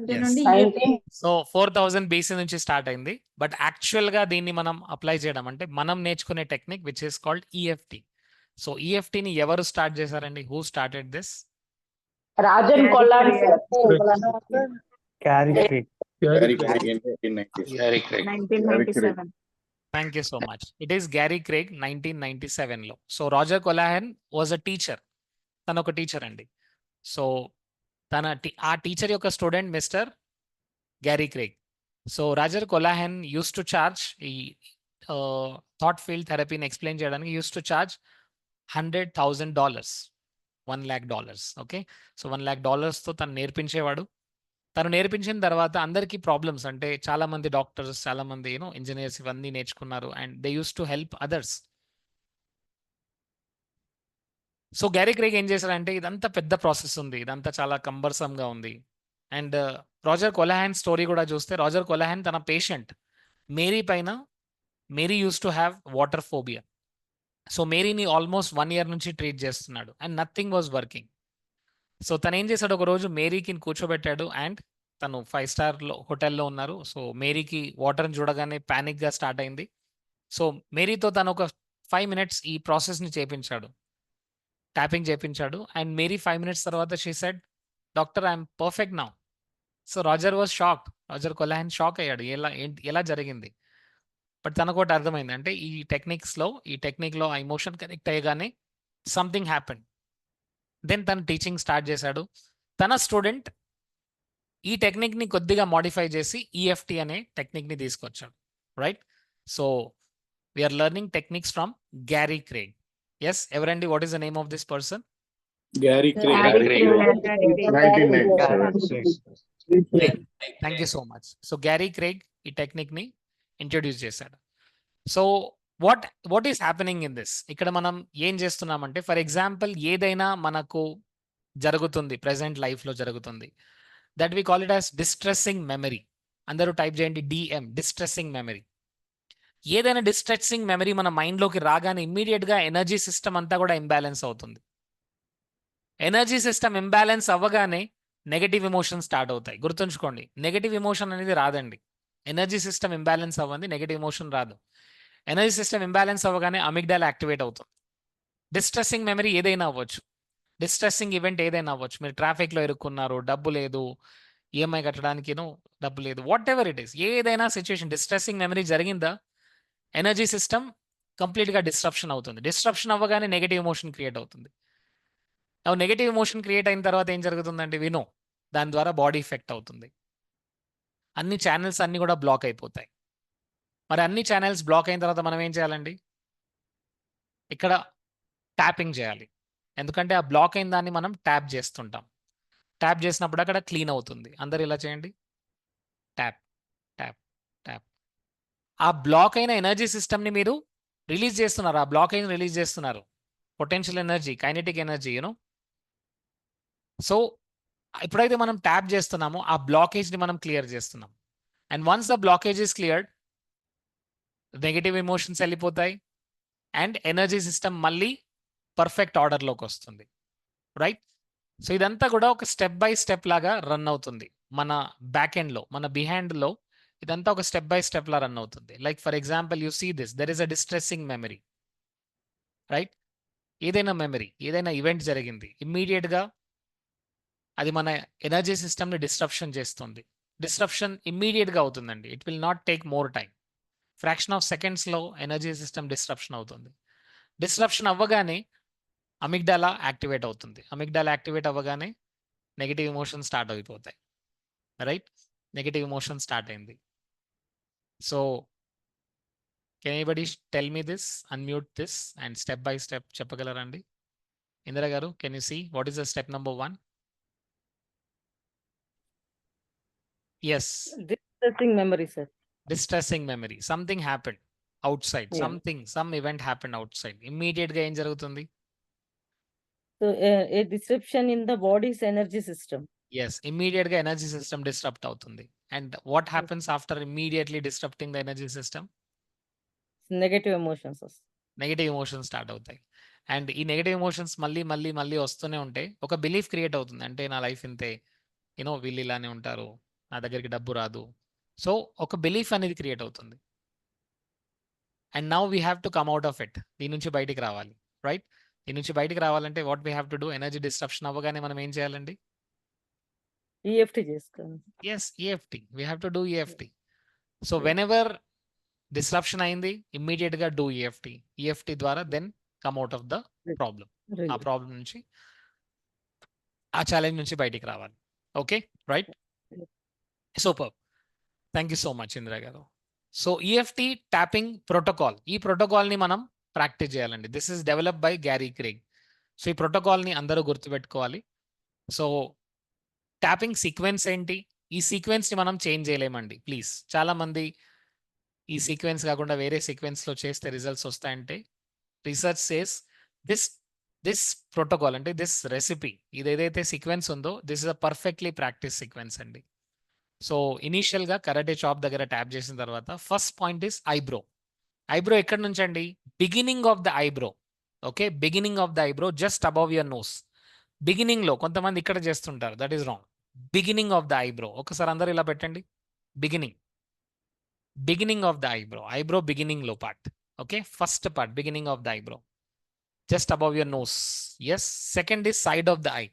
1997. So 4000 BC నుంచి స్టార్ట్ అయింది. బట్ యాక్చువల్ గా దీన్ని మనం అప్లై చేయడం అంటే మనం నేర్చుకునే technique which is called EFT. So ఈఎఫ్టిని ఎవరు స్టార్ట్ చేశారండి? Who started this? Rajan Kollan. Gary Craig. Gary Craig in 1997. Thank you so much. It is Gary Craig 1997 లో. So Roger Callahan was a teacher. తను ఒక teacher అండి. So ఆ teacher యొక్క student mister Gary Craig. So Roger Callahan used to charge ఈ thought field థెరపీని explain చేయడానికి used to charge $100,000, $1 lakh. Okay. So $1 lakh తో తను నేర్పించేవాడు. తను నేర్పించిన తర్వాత అందరికీ ప్రాబ్లమ్స్, అంటే చాలా మంది డాక్టర్స్, చాలా మంది ఇంజనీర్స్ ఇవన్నీ నేర్చుకున్నారు and they use to help others. So Gary Craig ఏం చేశారంటే ఇదంతా పెద్ద ప్రాసెస్ ఉంది, ఇదంతా చాలా కంబర్సమ్గా ఉంది. అండ్ రాజర్ కొలాహెన్ స్టోరీ కూడా చూస్తే, రాజర్ కొలాహెన్ తన పేషెంట్ మేరీ పైన, Mary used to have water phobia. So మేరీని ఆల్మోస్ట్ 1 year నుంచి ట్రీట్ చేస్తున్నాడు and nothing was working. So తను ఏం చేశాడు, ఒక రోజు మేరీకి కూర్చోబెట్టాడు అండ్ తను 5-star హోటల్లో ఉన్నారు. సో మేరీకి వాటర్ని చూడగానే ప్యానిక్గా స్టార్ట్ అయింది. సో మేరీతో తను ఒక 5 minutes ఈ ప్రాసెస్ని చేపించాడు, ట్యాపింగ్ చేపించాడు. అండ్ మేరీ 5 minutes తర్వాత she said, doctor I'm perfect now. So Roger was shock, Roger Callahan shock అయ్యాడు, ఎలా జరిగింది? బట్ తనకు ఒకటి అర్థమైంది, అంటే ఈ టెక్నిక్లో ఆ ఎమోషన్ కనెక్ట్ అయ్యగానే సంథింగ్ హ్యాపెండ్. దెన్ తను టీచింగ్ స్టార్ట్ చేశాడు. తన స్టూడెంట్ ఈ టెక్నిక్ని కొద్దిగా మాడిఫై చేసి ఈఎఫ్టి అనే టెక్నిక్ని తీసుకొచ్చాడు, right? So we're learning techniques from Gary Craig. Yes, ఎవరండి? What is the name of this person? Gary Craig. 1997. Thank you so much. So Gary Craig ఈ టెక్నిక్ని ఇంట్రొడ్యూస్ చేశాడు. So what is happening in this? ఇక్కడ మనం ఏం చేస్తున్నామంటే, for example ఏదైనా మనకు జరుగుతుంది, ప్రెసెంట్ లైఫ్లో జరుగుతుంది, that we call it as distressing memory. అందరూ టైప్ చేయండి DM, డిస్ట్రెస్సింగ్ మెమరీ. ఏదైనా డిస్ట్రెస్సింగ్ మెమరీ మన మైండ్లోకి రాగానే ఇమ్మీడియట్గా ఎనర్జీ సిస్టమ్ అంతా కూడా ఇంబ్యాలెన్స్ అవుతుంది. ఎనర్జీ సిస్టమ్ ఇంబ్యాలెన్స్ అవ్వగానే నెగటివ్ ఎమోషన్ స్టార్ట్ అవుతాయి. గుర్తుంచుకోండి, నెగటివ్ ఎమోషన్ అనేది రాదండి. ఎనర్జీ సిస్టమ్ ఇంబ్యాలెన్స్ అవ్వండి, నెగటివ్ ఎమోషన్ రాదు. ఎనర్జీ సిస్టమ్ ఇంబ్యాలెన్స్ అవ్వగానే అమిగ్డాలా యాక్టివేట్ అవుతుంది. డిస్ట్రెస్సింగ్ మెమరీ ఏదైనా అవ్వచ్చు, డిస్ట్రెస్సింగ్ ఈవెంట్ ఏదైనా అవ్వచ్చు. మీరు ట్రాఫిక్లో ఇరుక్కున్నారు, డబ్బు లేదు, ఈఎంఐ కట్టడానికి డబ్బు లేదు, వాట్ ఎవర్ ఇట్ ఈస్, ఏదైనా సిచ్యువేషన్ డిస్ట్రెస్సింగ్ మెమరీ జరిగిందా, ఎనర్జీ సిస్టమ్ కంప్లీట్గా డిస్ట్రప్షన్ అవుతుంది. డిస్ట్రప్షన్ అవ్వగానే నెగటివ్ ఎమోషన్ క్రియేట్ అవుతుంది. నెగటివ్ ఎమోషన్ క్రియేట్ అయిన తర్వాత ఏం జరుగుతుందంటే దాని ద్వారా బాడీ ఎఫెక్ట్ అవుతుంది. అన్ని ఛానల్స్ అన్నీ కూడా బ్లాక్ అయిపోతాయి. మరి అన్ని ఛానల్స్ బ్లాక్ అయిన తర్వాత మనం ఏం చేయాలండి? ఇక్కడ ట్యాపింగ్ చేయాలి. ఎందుకంటే ఆ బ్లాక్ అయిన దాన్ని మనం ట్యాప్ చేస్తుంటాం. ట్యాప్ చేసినప్పుడు అక్కడ క్లీన్ అవుతుంది. అందరు ఇలా చేయండి, ట్యాప్ ట్యాప్ ట్యాప్. ఆ బ్లాక్ అయిన ఎనర్జీ సిస్టమ్ని మీరు రిలీజ్ చేస్తున్నారు, ఆ బ్లాక్ అయిన రిలీజ్ చేస్తున్నారు. Potential energy, kinetic energy, so ఎప్పుడైతే మనం ట్యాప్ చేస్తున్నామో ఆ బ్లాకేజ్ని మనం క్లియర్ చేస్తున్నాం. And once the blockage is cleared, negative emotions వెళ్ళిపోతాయి అండ్ ఎనర్జీ సిస్టమ్ మళ్ళీ పర్ఫెక్ట్ ఆర్డర్లోకి వస్తుంది, రైట్? సో ఇదంతా కూడా ఒక స్టెప్ బై స్టెప్ లాగా రన్ అవుతుంది. మన బ్యాక్ ఎండ్లో, మన బిహైండ్లో ఇదంతా ఒక స్టెప్ బై స్టెప్ లా రన్ అవుతుంది. Like for example you see this, there is a distressing memory, right? ఏదైనా మెమరీ, ఏదైనా ఈవెంట్ జరిగింది, ఇమ్మీడియట్గా అది మన ఎనర్జీ సిస్టమ్ని డిస్ట్రప్షన్ చేస్తుంది. డిస్ట్రప్షన్ ఇమ్మీడియట్గా అవుతుందండి. It will not take more time. Fraction of సెకండ్స్లో ఎనర్జీ సిస్టమ్ డిస్ట్రప్షన్ అవుతుంది. డిస్ట్రప్షన్ అవ్వగానే అమిగ్డాలా యాక్టివేట్ అవుతుంది. అమిగ్డాలా యాక్టివేట్ అవ్వగానే నెగిటివ్ ఎమోషన్ స్టార్ట్ అయిపోతాయి. రైట్, నెగిటివ్ ఎమోషన్ స్టార్ట్ అయింది. So can anybody tell me this, unmute this and step by step చెప్పగలరండి? ఇందిరా గారు, can you see what is the step number 1? Yes, Distressing memory, sir. Distressing memory. Something happened outside, Yeah. Some event happened outside. ఇమ్మీడియట్గా ఏం జరుగుతుంది? So a disruption in the body's energy system. Yes, ఇమ్మీడియట్గా energy system disturb అవుతుంది. And what happens after immediately disturbing the energy system? Negative emotions. Negative emotions start అవుతాయి. And ఈ negative emotions మళ్ళీ మళ్ళీ మళ్ళీ వస్తూనే ఉంటే ఒక బిలీఫ్ క్రియేట్ అవుతుంది. అంటే నా లైఫ్ ఇంతే, యూనో వీళ్ళు ఇలానే ఉంటారు, నా దగ్గరికి డబ్బు రాదు. సో ఒక బిలీఫ్ అనేది క్రియేట్ అవుతుంది. And now we have to come out of it. దీని నుంచి బయటికి రావాలి. రైట్, దీని నుంచి బయటికి రావాలంటే what we have to do? Energy disruption అవ్వగానే మనం ఏం చేయాలండి? EFT చేసుకోండి. Yes, EFT. We have to do EFT. So whenever disruption అయింది, ఇమ్మీడియట్ గా డూ EFT. EFT ద్వారా then come out of the problem. ఆ Really. ప్రాబ్లం నుంచి, ఆ ఛాలెంజ్ నుంచి బయటికి రావాలి. Okay, right, super. Thank you so much Indira గారు. సో EFT ట్యాపింగ్ ప్రోటోకాల్, ఈ ప్రోటోకాల్ని మనం ప్రాక్టీస్ చేయాలండి. This is develop by Gary Craig. So ఈ ప్రోటోకాల్ని అందరూ గుర్తుపెట్టుకోవాలి. సో ట్యాపింగ్ సీక్వెన్స్ ఏంటి? ఈ సీక్వెన్స్ని మనం చేంజ్ చేయలేమండి ప్లీజ్. చాలామంది ఈ సీక్వెన్స్ కాకుండా వేరే సీక్వెన్స్లో చేస్తే రిజల్ట్స్ వస్తాయంటే రీసెర్చ్ సేస్ దిస్ ప్రోటోకాల్ అంటే దిస్ రెసిపీ, ఇది ఏదైతే సీక్వెన్స్ ఉందో this is a perfectly practice sequence అండి. సో ఇనీషియల్గా కరాటే చాప్ దగ్గర ట్యాప్ చేసిన తర్వాత first point is eyebrow. Eyebrow ఎక్కడి నుంచి అండి? Beginning of the eyebrow. Okay, beginning of the eyebrow just above your nose. బిగినింగ్లో కొంతమంది ఇక్కడ చేస్తుంటారు, that is wrong. Beginning of the eyebrow. ఒకసారి అందరూ ఇలా పెట్టండి, beginning of the eyebrow. Eyebrow beginning లో part. Okay, first part beginning of the eyebrow just above your nose. Yes, second is side of the eye.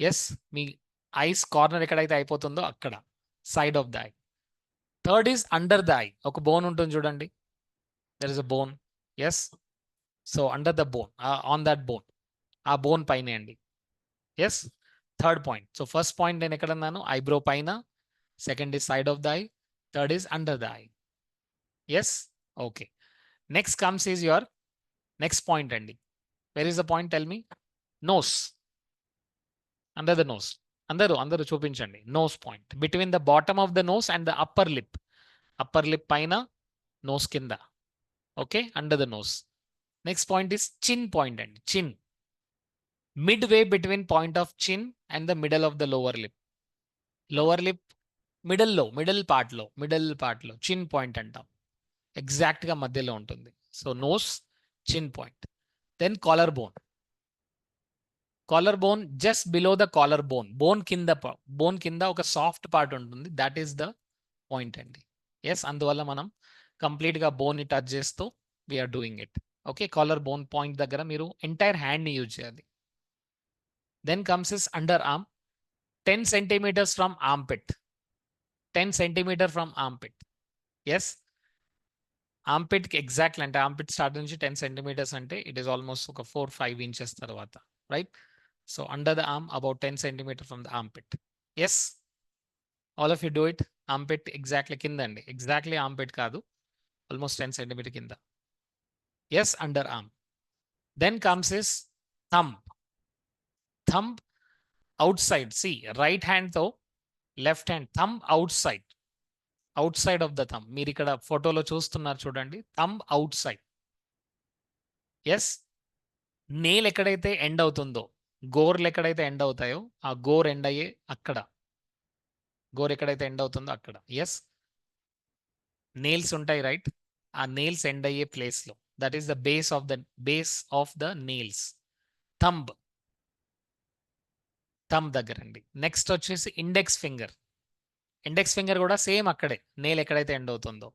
Yes, మీ eyes corner ఎక్కడైతే అయిపోతుందో అక్కడ side of the eye. Third is under the eye. ఒక bone ఉంటుంది చూడండి, there is a bone. Yes, so under the bone, on that bone, ఆ bone పైనే అండి. Yes, third point. So first point నేను ఎక్కడ అన్నాను? ఐబ్రో పైన. Second is side of the eye. Third is under the eye. Yes, okay. Next comes is your next point అండి. Where is the point? Tell me. Nose, under the nose. అందరూ చూపించండి. Nose point between the bottom of the nose and the upper lip. Upper lip పైన, nose కింద. Okay, under the nose. Next point is chin point అండి. Chin midway between point of chin and the middle of the lower lip. Lower lip middle పార్ట్లో chin point అంటాం. ఎగ్జాక్ట్గా మధ్యలో ఉంటుంది. So nose, chin point. Then collar bone just below the collar bone. Bone కింద ఒక soft part ఉంటుంది, that is the point అండి. Yes, అందువల్ల మనం కంప్లీట్గా బోన్ని టచ్ చేస్తూ we're doing it. Okay, collar bone point దగ్గర మీరు ఎంటైర్ హ్యాండ్ని యూజ్ చేయాలి. Then comes his underarm, 10 centimeters from armpit. 10 centimeter from armpit. Yes. Armpit కి ఎగ్జాక్ట్లీ అంటే ఆర్ంపిట్ స్టార్ట్ నుంచి 10 centimeters అంటే ఇట్ ఈస్ ఆల్మోస్ట్ ఒక 4-5 inches తర్వాత. Right, so under the arm about 10 centimeter from the armpit. Yes, all of you do it. Armpit exactly కింద అండి, exactly armpit కాదు, almost 10 centimeter కింద. Yes, under arm. Then comes his thumb outside. See, right hand తో left hand, thumb outside of the thumb. మీరు ఇక్కడ ఫోటోలో చూస్తున్నారు చూడండి, thumb outside. ఎస్, నేల్ ఎక్కడైతే ఎండ్ అవుతుందో, గోర్లు ఎక్కడైతే ఎండ్ అవుతాయో ఆ గోర్ ఎండ్ అయ్యే అక్కడ, గోర్ ఎక్కడైతే ఎండ్ అవుతుందో అక్కడ. ఎస్, నేల్స్ ఉంటాయి రైట్, ఆ నేల్స్ ఎండ్ అయ్యే ప్లేస్లో, that is the base of the nails. Thumb దగ్గర అండి. నెక్స్ట్ వచ్చేసి ఇండెక్స్ ఫింగర్ కూడా సేమ్ అక్కడే, నేల్ ఎక్కడైతే ఎండ్ అవుతుందో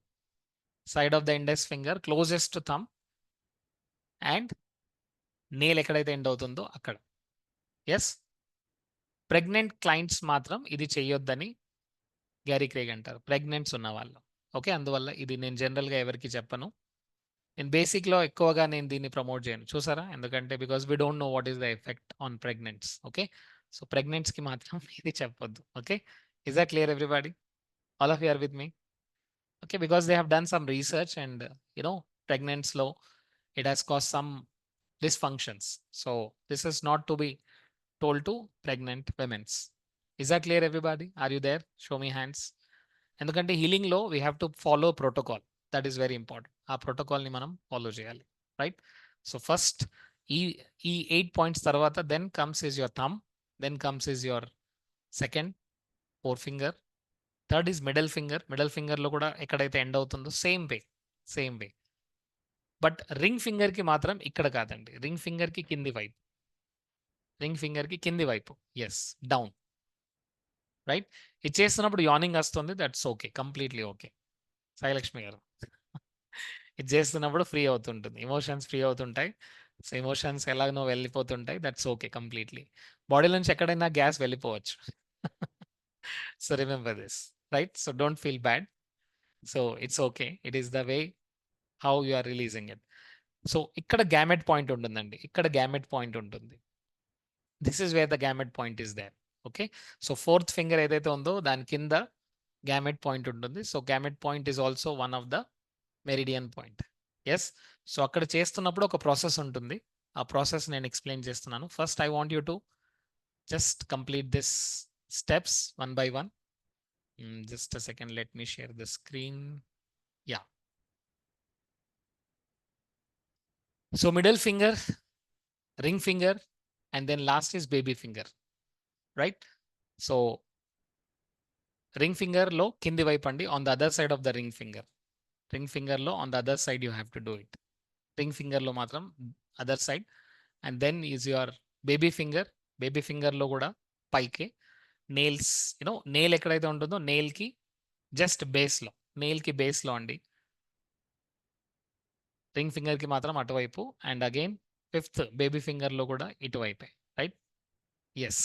side of the index finger closest thumb and nail ఎక్కడైతే ఎండ్ అవుతుందో అక్కడ. ఎస్, ప్రెగ్నెంట్ క్లయింట్స్ మాత్రం ఇది చేయొద్దని గ్యారీ క్రేగ్ అంటారు, ప్రెగ్నెంట్స్ ఉన్న వాళ్ళు. ఓకే, అందువల్ల ఇది నేను జనరల్గా ఎవరికి చెప్పను. నేను బేసిక్లో ఎక్కువగా నేను దీన్ని ప్రమోట్ చేయను, చూసారా, ఎందుకంటే because we don't know what is the effect on pregnants. Okay, so ప్రెగ్నెంట్స్కి మాత్రం ఇది చెప్పొద్దు. Okay, is that clear everybody? All of you are with me? Okay, because they have done some research and pregnancy low, it has caused some dysfunctions. So this is not to be told to pregnant women's. Is that clear everybody? Are you there? Show me hands. ఎందుకంటే healing లో we have to follow protocol. That is very important. ఆ protocol ని మనం follow చేయాలి, right? So first ఈ 8 points తర్వాత then comes is your thumb, then comes is your second forefinger. Third is middle finger. Middle ఫింగర్లో కూడా ఎక్కడైతే end అవుతుందో సేమ్ వే. బట్ రింగ్ ఫింగర్కి మాత్రం ఇక్కడ కాదండి, రింగ్ ఫింగర్కి కింది వైపు. Yes, down, right. ఇది చేస్తున్నప్పుడు యానింగ్ వస్తుంది, that's okay, completely okay. Sailakshmi గారు ఇది చేస్తున్నప్పుడు ఫ్రీ అవుతుంటుంది, ఎమోషన్స్ ఫ్రీ అవుతుంటాయి. సో ఎమోషన్స్ ఎలాగనో వెళ్ళిపోతుంటాయి, దట్స్ ఓకే కంప్లీట్లీ. బాడీ నుంచి ఎక్కడైనా గ్యాస్ వెళ్ళిపోవచ్చు. So remember this, right? So don't feel bad. So it's okay. It is the way how you are releasing it. So ikkada gamete point untundandi. Ikkada gamete point untundi. This is where the gamete point is there. Okay. So fourth finger edaithe undo dani kinda gamete point untundi. So gamete point is also one of the meridian point. Yes. So akkada chestunnappudu oka process untundi. Aa process nenu explain chestunnanu. First I want you to just complete this steps one by one. Just a second, let me share the screen. Yeah. So middle finger, ring finger, and then last is baby finger, right? So ring finger lo kindi vaipandi on the other side of the ring finger. Ring finger lo on the other side you have to do it. Ring finger lo matram other side, and then is your baby finger. Baby finger lo kuda paike. Nails nail ఎక్కడైతే ఉంటుందో నేల్కి just బేస్లో, నేల్కి బేస్లో అండి. Ring ఫింగర్కి మాత్రం అటువైపు, and again fifth baby ఫింగర్లో కూడా ఇటువైపే, right? Yes.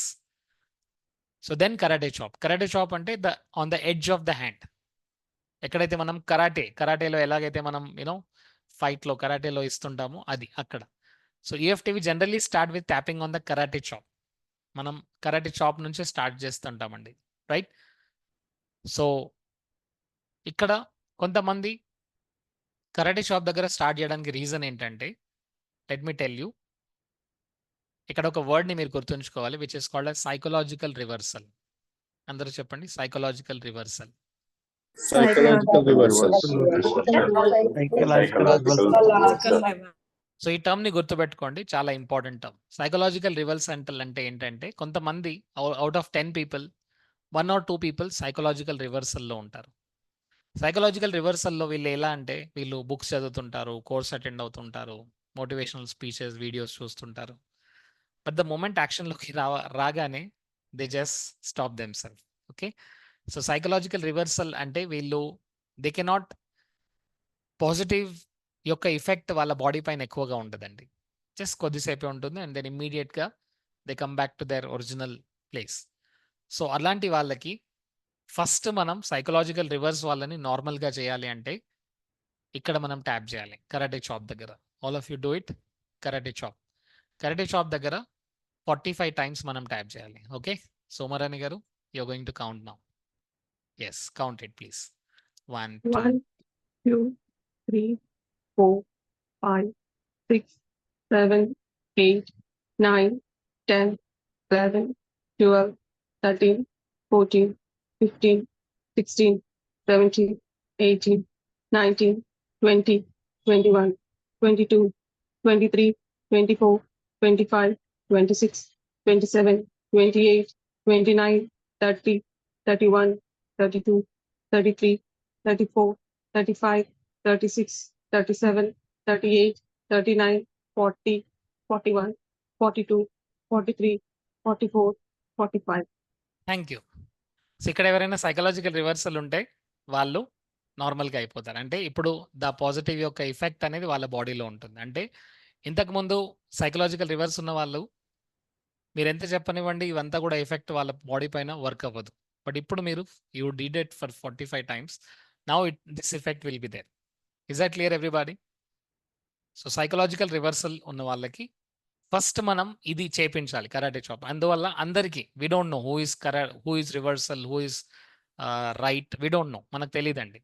So then karate chop. Karate chop అంటే on the edge of the hand. ఎక్కడైతే మనం కరాటేలో ఎలాగైతే మనం ఫైట్లో కరాటేలో ఇస్తుంటామో అది అక్కడ. సో ఈఎఫ్టీవి generally start with tapping on the karate chop. మనం కరాటే చాప్ నుంచి స్టార్ట్ చేస్తుంటామండి, రైట్? సో ఇక్కడ కొంతమంది కరాటే చాప్ దగ్గర స్టార్ట్ చేయడానికి రీజన్ ఏంటంటే, లెట్ మీ టెల్ యూ, ఇక్కడ ఒక వర్డ్ని మీరు గుర్తుంచుకోవాలి, which is called psychological reversal. అందరూ చెప్పండి, సైకలాజికల్ రివర్సల్. సో ఈ టర్మ్ ని గుర్తుపెట్టుకోండి, చాలా ఇంపార్టెంట్ టర్మ్. సైకలాజికల్ రివర్సల్ అంటే ఏంటంటే, కొంతమంది out of 10 people 1 or 2 people psychological రివర్సల్లో ఉంటారు. సైకలాజికల్ రివర్సల్లో వీళ్ళు ఎలా అంటే, వీళ్ళు బుక్స్ చదువుతుంటారు, కోర్స్ అటెండ్ అవుతుంటారు, మోటివేషనల్ స్పీచెస్ వీడియోస్ చూస్తుంటారు. బట్ ద మూమెంట్ యాక్షన్లోకి రాగానే they just stop them self. Okay, so psychological reversal అంటే వీళ్ళు దే కెనాట్, పాజిటివ్ యొక్క ఎఫెక్ట్ వాళ్ళ బాడీ పైన ఎక్కువగా ఉంటుందండి. జస్ట్ కొద్దిసేపే ఉంటుంది, అండ్ దెన్ ఇమ్మీడియట్గా they come back to their original place. So అలాంటి వాళ్ళకి ఫస్ట్ మనం సైకలాజికల్ రివర్స్ వాళ్ళని నార్మల్గా చేయాలి అంటే ఇక్కడ మనం ట్యాప్ చేయాలి కరాటే చాప్ దగ్గర. All of you do it. Karate chop దగ్గర 45 times మనం ట్యాప్ చేయాలి. ఓకే, సోమరాణి గారు, you're going to count now. Yes, count it please. 1 2 3 4 5 6 7 8 9 10 11 12 13 14 15 16 17 18 19 20 21 22 23 24 25 26 27 28 29 30 31 32 33 34 35 36 37 38 39 40 41 42 43 44 45. Thank you. So ఇక్కడ ఎవరైనా సైకలాజికల్ రివర్సల్ ఉంటే వాళ్ళు నార్మల్గా అయిపోతారు. అంటే ఇప్పుడు ద పాజిటివ్ యొక్క ఎఫెక్ట్ అనేది వాళ్ళ బాడీలో ఉంటుంది. అంటే ఇంతకుముందు సైకలాజికల్ రివర్స్ ఉన్న వాళ్ళు మీరు ఎంత చెప్పనివ్వండి ఇవంతా కూడా ఎఫెక్ట్ వాళ్ళ బాడీ పైన వర్క్ అవ్వదు. బట్ ఇప్పుడు మీరు you did it for 45 times. Now this effect will be there. Is that clear everybody? So psychological reversal ఉన్న వాళ్ళకి ఫస్ట్ మనం ఇది చేపించాలి కరాటే చాప్. అందువల్ల అందరికీ we don't know who is reversal, who is right, we don't know, మనకు తెలియదండి.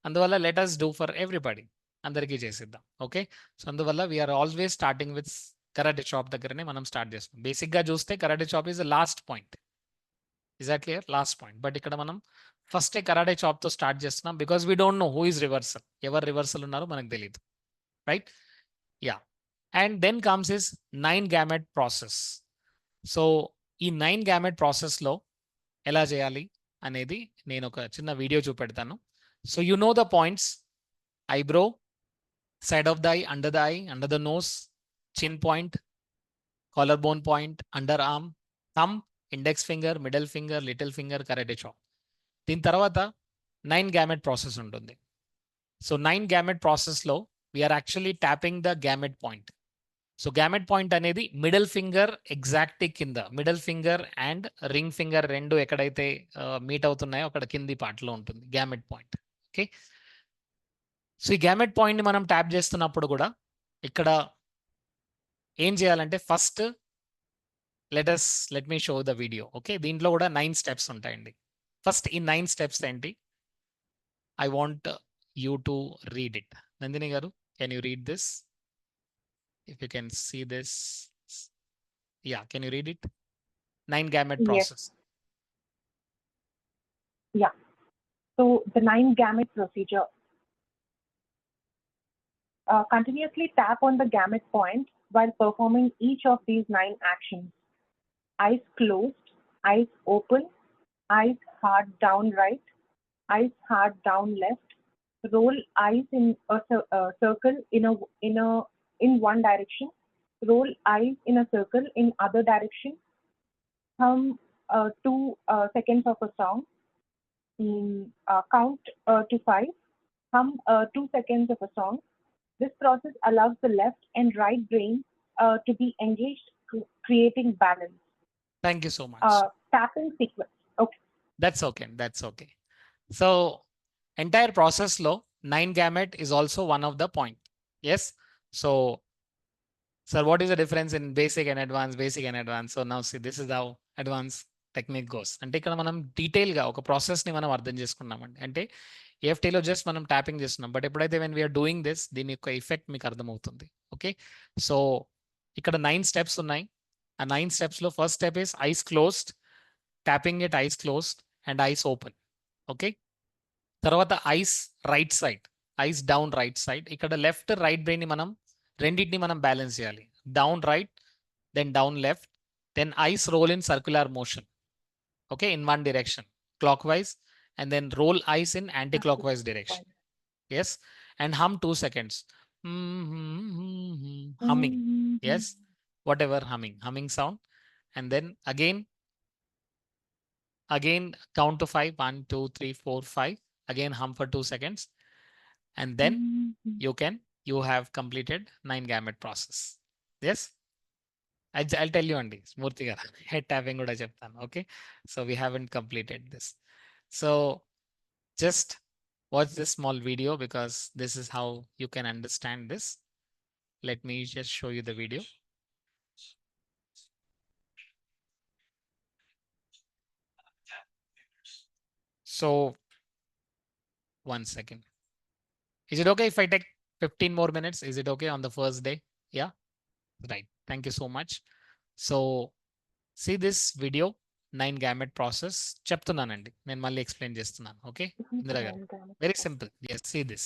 అందువల్ల let us do for everybody, అందరికీ చేసిద్దాం. ఓకే, సో అందువల్ల we're always starting with karate chop దగ్గరనే మనం స్టార్ట్ చేస్తాం. బేసిక్గా చూస్తే karate chop is last point. Is that clear? Last point. But ఇక్కడ మనం ఫస్టే కరాటే చాప్తో స్టార్ట్ చేస్తున్నాం because we don't know who is reversal, ఎవరు రివర్సల్ ఉన్నారో మనకు తెలియదు, right? Yeah. And then comes is 9 gamete process. So ఈ 9 gamete ప్రాసెస్లో ఎలా చేయాలి అనేది నేను ఒక చిన్న వీడియో చూపెడతాను. So you know the points: eyebrow, side of the eye, under the nose, chin point, collarbone point, underarm, thumb, index finger, middle finger, little finger, karate chop. దీని తర్వాత 9 gamete ప్రాసెస్ ఉంటుంది. సో 9 gamete ప్రాసెస్లో we're actually tapping the gamut point. So gamut point అనేది middle finger exact కింద, middle finger and ring finger రెండు ఎక్కడైతే meet అవుతున్నాయో అక్కడ కింది పార్ట్లో ఉంటుంది గ్యామెట్ పాయింట్. ఓకే, సో ఈ గ్యామెట్ పాయింట్ని మనం ట్యాప్ చేస్తున్నప్పుడు కూడా ఇక్కడ ఏం చేయాలంటే first let me show the video. Okay, దీంట్లో కూడా 9 steps ఉంటాయండి. ఫస్ట్ ఈ 9 steps ఏంటి? I want you to read it. Nandini గారు, can you read this? If you can see this, yeah, can you read it? 9 gamete process. Yeah. So the 9 gamete procedure. Continuously tap on the gamete point while performing each of these 9 actions. Eyes closed, eyes open, eyes hard down right, eyes hard down left. Roll eyes in a circle in one direction. Roll eyes in a circle in other direction. Hum 2 seconds of a song. Count to 5. Hum 2 seconds of a song. This process allows the left and right brain to be engaged, creating balance. Thank you so much. Tapping sequence. Okay. That's okay. So entire process లో 9 gamete is also one of the point. Yes. So, sir, what is the difference in basic and advanced? So now see, this is how advanced technique goes. అంటే ఇక్కడ మనం డీటెయిల్గా ఒక ప్రాసెస్ని మనం అర్థం చేసుకున్నామండి. అంటే EFTలో జస్ట్ మనం ట్యాపింగ్ చేస్తున్నాం, బట్ ఎప్పుడైతే వెన్ వీఆర్ డూయింగ్ దిస్, దీని యొక్క ఎఫెక్ట్ మీకు అర్థమవుతుంది. ఓకే, సో ఇక్కడ 9 steps ఉన్నాయి. ఆ 9 stepsలో first step is eyes closed, tapping it eyes closed and eyes open. Okay, తర్వాత eyes right side, eyes down right side. ఇక్కడ లెఫ్ట్ రైట్ బ్రెయిన్ని మనం రెండింటిని మనం బ్యాలెన్స్ చేయాలి. Down right, then down left, then eyes roll in circular motion. Okay, in one direction clockwise, and then roll eyes in anticlockwise direction. Yes, and hum 2 seconds. Humming. Yes, whatever humming sound. And then again count to 5. 1, 2, 3, 4, 5. Again hum for 2 seconds. And then you have completed 9 gamete process. Yes, I'll tell you Andy, Smurti garu, head tapping kuda cheptanu. Okay, so we haven't completed this. So just watch this small video because this is how you can understand this. Let me just show you the video. So 1 second. Is it okay if I take 15 more minutes? Is it okay on the first day? Yeah, right. Thank you so much. So see this video, 9 gamete process. చెప్తున్నానండి, నేను మళ్ళీ explain చేస్తున్నాను. Okay, Indira గారు, very simple. Yes, see this.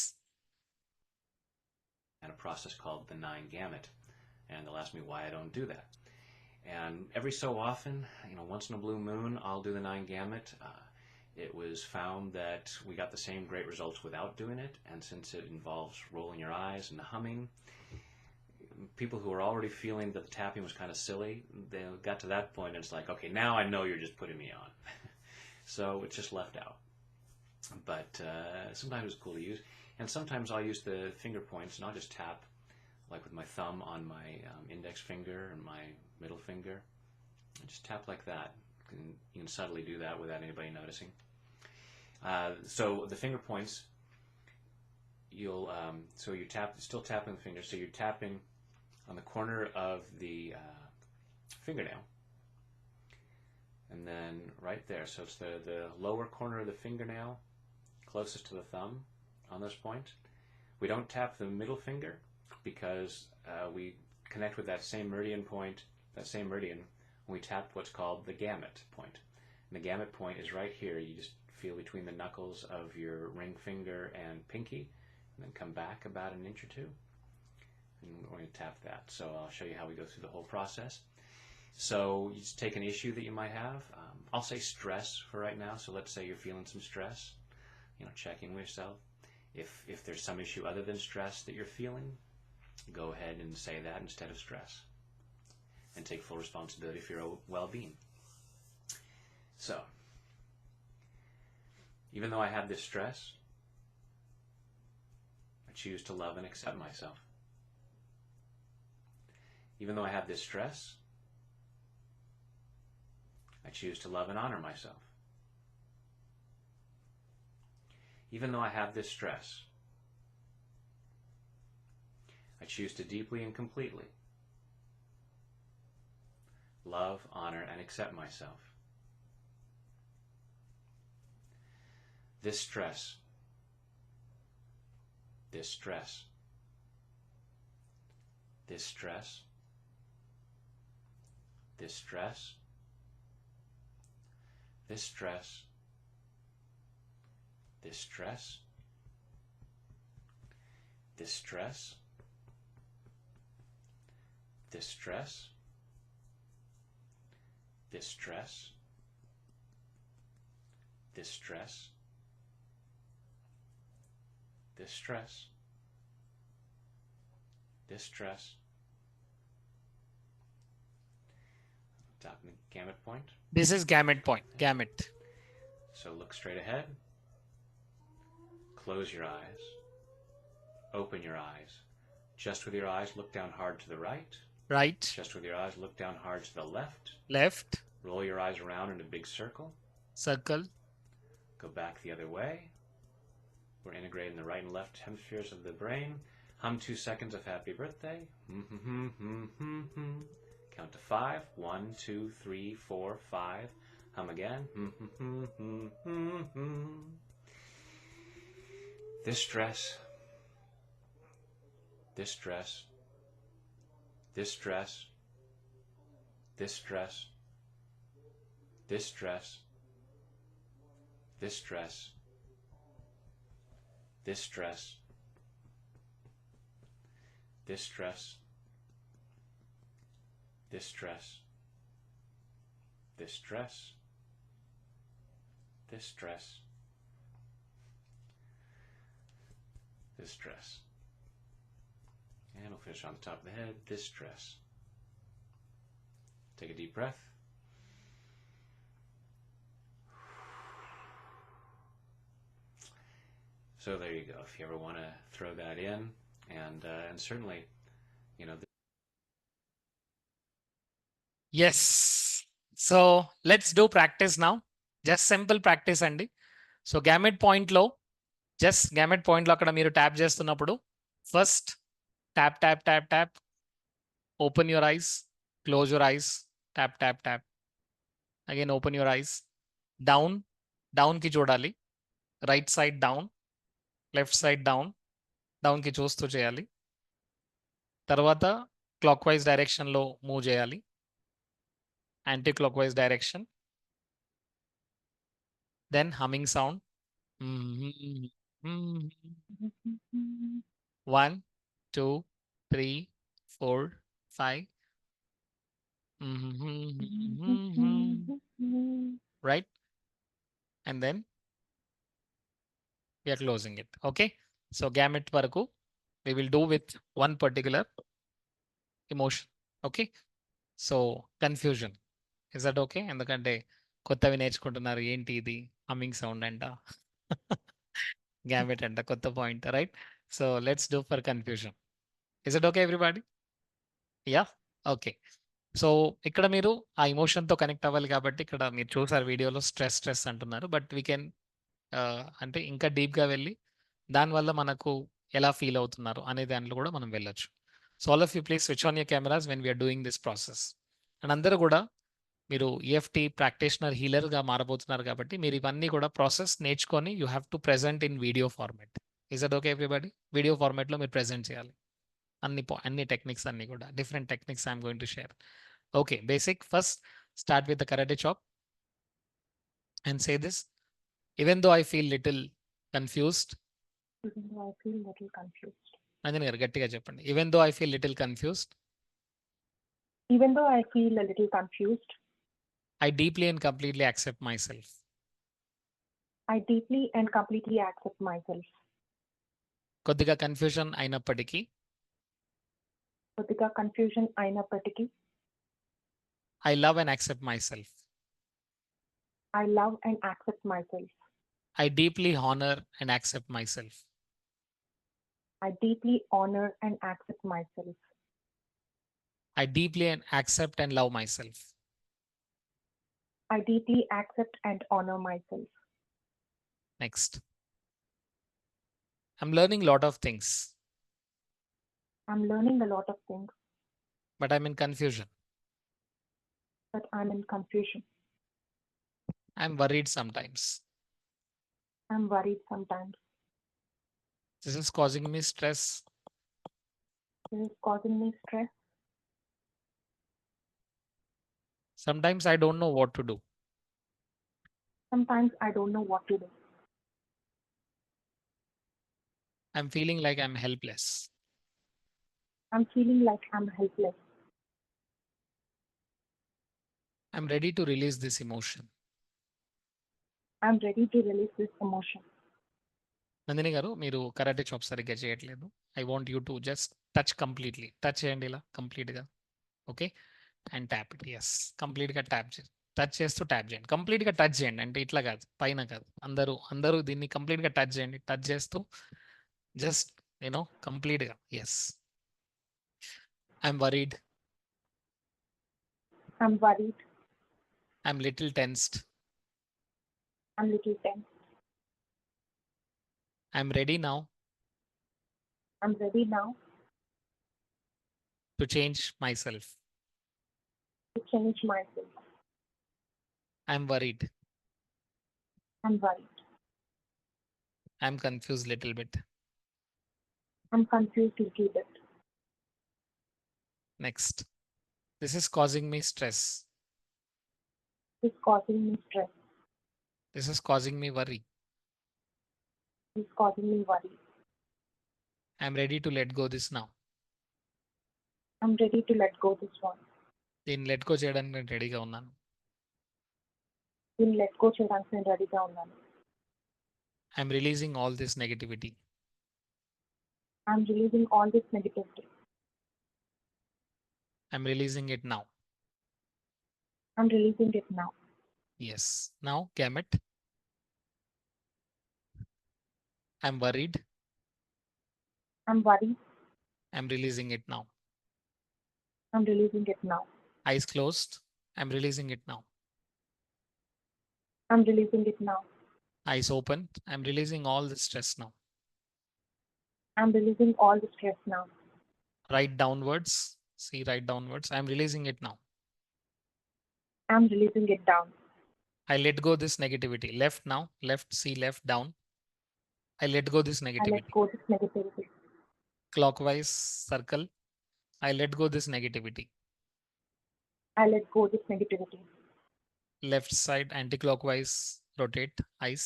And a process called the 9 gamete, and they'll ask me why I don't do that. And every so often, once in a blue moon, I'll do the 9 gamete. It was found that we got the same great results without doing it, and since it involves rolling your eyes and humming, people who are already feeling that the tapping was kind of silly, they got to that point and it's like, okay, now I know you're just putting me on. So it's just left out. But sometimes it's cool to use, and sometimes I'll use the finger points and I'll just tap like with my thumb on my index finger and my middle finger. And just tap like that. You can subtly do that without anybody noticing. So the finger points, so you still tapping the finger, so you're tapping on the corner of the fingernail. And then right there, so it's the lower corner of the fingernail, closest to the thumb on this point. We don't tap the middle finger because we connect with that same meridian point, when we tap what's called the gamut point. And the gamut point is right here. You just feel between the knuckles of your ring finger and pinky, and then come back about an inch or two. And we're going to tap that. So I'll show you how we go through the whole process. So you just take an issue that you might have. I'll say stress for right now. So let's say you're feeling some stress. Checking with yourself. If there's some issue other than stress that you're feeling, go ahead and say that instead of stress. And take full responsibility for your well-being. So, even though I have this stress, I choose to love and accept myself. Even though I have this stress, I choose to love and honor myself. Even though I have this stress, I choose to deeply and completely love, honor, and accept myself. This stress, this stress, this stress, this stress, this stress, this stress, this stress, this stress, this stress, this stress, this stress, this stress. Tap the gamut point. This is gamut point. Gamut. So look straight ahead. Close your eyes. Open your eyes. Just with your eyes, look down hard to the right. Right. Just with your eyes, look down hard to the left. Left. Roll your eyes around in a big circle. Circle. Go back the other way. We're integrating the right and left hemispheres of the brain. Hum 2 seconds of happy birthday. Count to 5. 1, 2, 3, 4, 5. Hum again. This stress, this stress, this stress, this stress, this stress, this stress, this stress, this stress, this stress, this stress, this stress, this stress. And we'll finish on the top of the head, this stress. Take a deep breath. So there you go. If you ever want to throw that in, and certainly, Yes. So let's do practice now. Just simple practice అండి. So gamut point లో అక్కడ మీరు tap చేస్తున్నప్పుడు first tap tap tap tap open your eyes, close your eyes, tap tap tap again open your eyes, down కి చూడాలి, right side down, left side down కి చూస్తూ చేయాలి. తర్వాత క్లాక్ వైజ్ డైరెక్షన్ లో మూవ్ చేయాలి, anti clock wise direction, then humming sound 1, 2, 3, 4, 5. Right? And then we are closing it. Okay. So gamut varaku we will do with one particular emotion. Okay. So confusion. Is that okay? ఎందుకంటే కొత్తవి నేర్చుకుంటున్నారు, ఏంటి ఇది humming sound అంట, gamete అంట, కొత్త point, right? So let's do for confusion. Is it okay, everybody? Yeah? Okay. So ఇక్కడ మీరు ఆ ఎమోషన్తో కనెక్ట్ అవ్వాలి కాబట్టి ఇక్కడ మీరు చూసారు వీడియోలో స్ట్రెస్ అంటున్నారు. బట్ వీ కెన్ అంటే ఇంకా డీప్గా వెళ్ళి దానివల్ల మనకు ఎలా ఫీల్ అవుతున్నారు అనే దాంట్లో కూడా మనం వెళ్ళొచ్చు. So all of you please switch on your cameras when we're doing this process. And అందరూ కూడా మీరు ఈఎఫ్టీ ప్రాక్టీషనర్ హీలర్గా మారబోతున్నారు కాబట్టి మీరు ఇవన్నీ కూడా ప్రాసెస్ నేర్చుకొని you have to present in video format. Is that okay everybody? Video ఫార్మాట్లో మీరు ప్రెజెంట్ చేయాలి అన్ని టెక్నిక్స్ అన్ని కూడా different techniques I'm going to share. Okay, basic first start with the karate chop and say this. Even though I feel little confused. Even though I feel little confused. Anjani garu గట్టిగా చెప్పండి. Even though I feel little confused. Even though I feel a little confused. I deeply and completely accept myself. I deeply and completely accept myself. కొద్దిగా confusion అయినప్పటికీ. కొద్దిగా confusion అయినప్పటికీ. I love and accept myself. I love and accept myself. I deeply honor and accept myself. I deeply honor and accept myself. I deeply and accept and love myself. I deeply accept and honor myself. Next. I'm learning a lot of things. I'm learning a lot of things. But I'm in confusion. But I'm in confusion. I'm worried sometimes. I'm worried sometimes. This is causing me stress. This is causing me stress. Sometimes I don't know what to do. Sometimes I don't know what to do. I'm feeling like I'm helpless. I'm feeling like I'm helpless. I'm ready to release this emotion. I'm ready to release this emotion. Nandini గారు మీరు karate chop సరిగ్గా చేయట్లేదు. I want you to just touch completely. Touch చేయండి ఇలా కంప్లీట్గా. Okay, and tap it. Yes, కంప్లీట్గా tap చేయండి. Touch చేస్తూ ట్యాప్ చేయండి. కంప్లీట్గా టచ్ చేయండి, అంటే ఇట్లా కాదు, పైన కాదు. అందరూ దీన్ని కంప్లీట్గా టచ్ చేయండి. టచ్ చేస్తూ జస్ట్ కంప్లీట్గా. Yes. I'm worried. I'm worried. I'm little tensed. I'm little tense. I'm ready now I'm ready now to change myself. to change myself. I'm worried. I'm worried. I'm confused little bit. I'm confused little bit. Next. This is causing me stress. This is causing me stress. This is causing me worry. This is causing me worry. I'm ready to let go this now. I'm ready to let go this one. దీన్ని let go చేయడానికి నేను రెడీగా ఉన్నాను. దీన్ని let go చేయడానికి నేను రెడీగా ఉన్నాను. I'm releasing all this negativity. I'm releasing all this negativity. I'm releasing it now. I'm releasing it now. Yes. Now, gamut. I'm worried. I'm worried. I'm releasing it now. I'm releasing it now. Eyes closed. I'm releasing it now. I'm releasing it now. Eyes open. I'm releasing all the stress now. I'm releasing all the stress now. Right downwards. See, right downwards. I'm releasing it now. I'm releasing it down. I let go this negativity. Left now. Left, see left, down. I let go this I let negativity. go this negativity. Clockwise circle. I let go this negativity. I let go this negativity. Left side anti-clockwise rotate eyes.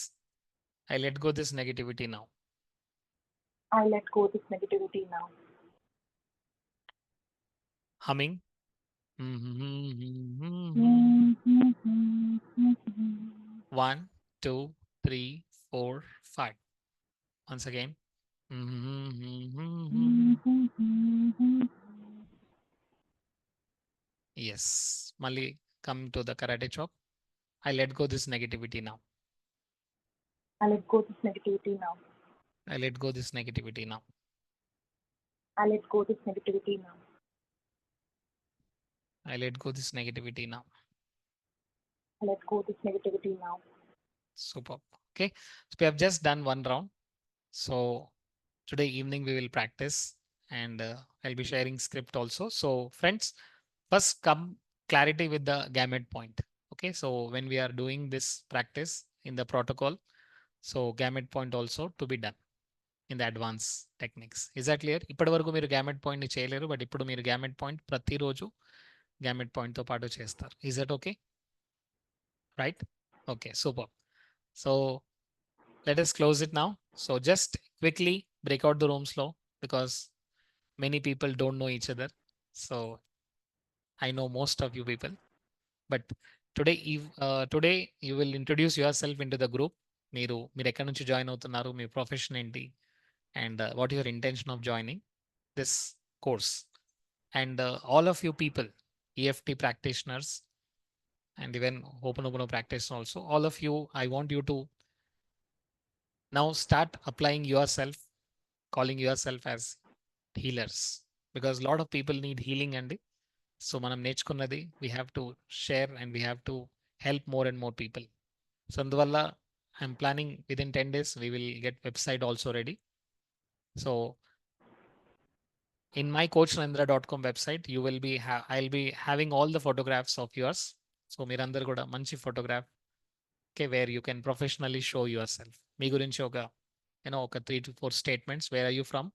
I let go this negativity now. I let go this negativity now. Humming. 1, 2, 3, 4, 5. Once again. Yes. Mali, come to the karate chop. I let go this negativity now. I let go this negativity now. I let go this negativity now. I let go this negativity now. I let go this negativity now. I let go this negativity now. Superb. Okay. So we have just done one round. So today evening we will practice, and I'll be sharing script also. So friends, first come clarity with the gamete point. Okay. So when we are doing this practice in the protocol, so gamete point also to be done in the advanced techniques. Is that clear? ఇప్పటి వరకు మీరు gamete point ని చేయలేరు, but ఇప్పుడు మీరు gamete point ప్రతిరోజు gamete point తో పాటు చేస్తారు. Is that okay? Right? Okay, super. So let us close it now. So just quickly break out the rooms slow, because many people don't know each other. So I know most of you people, but today you will introduce yourself into the group. మీరు ఎక్కడి నుంచి join అవుతున్నారు, మీ profession ఏంటి, and what is your intention of joining this course. And all of you people, EFT practitioners and even Ho'oponopono practitioners also, all of you, I want you to now start applying yourself, calling yourself as healers, because a lot of people need healing. And so manam నేర్చుకున్నది we have to share and we have to help more and more people. So అందువల్ల I'm planning within 10 days we will get website also ready. So in my coachnarendra.com website, you will be I'll be having all the photographs of yours. So మీరందరూ కూడా మంచి photograph, okay, where you can professionally show yourself. మీ గురించి ఒక ఒక 3 to 4 statements. Where are you from?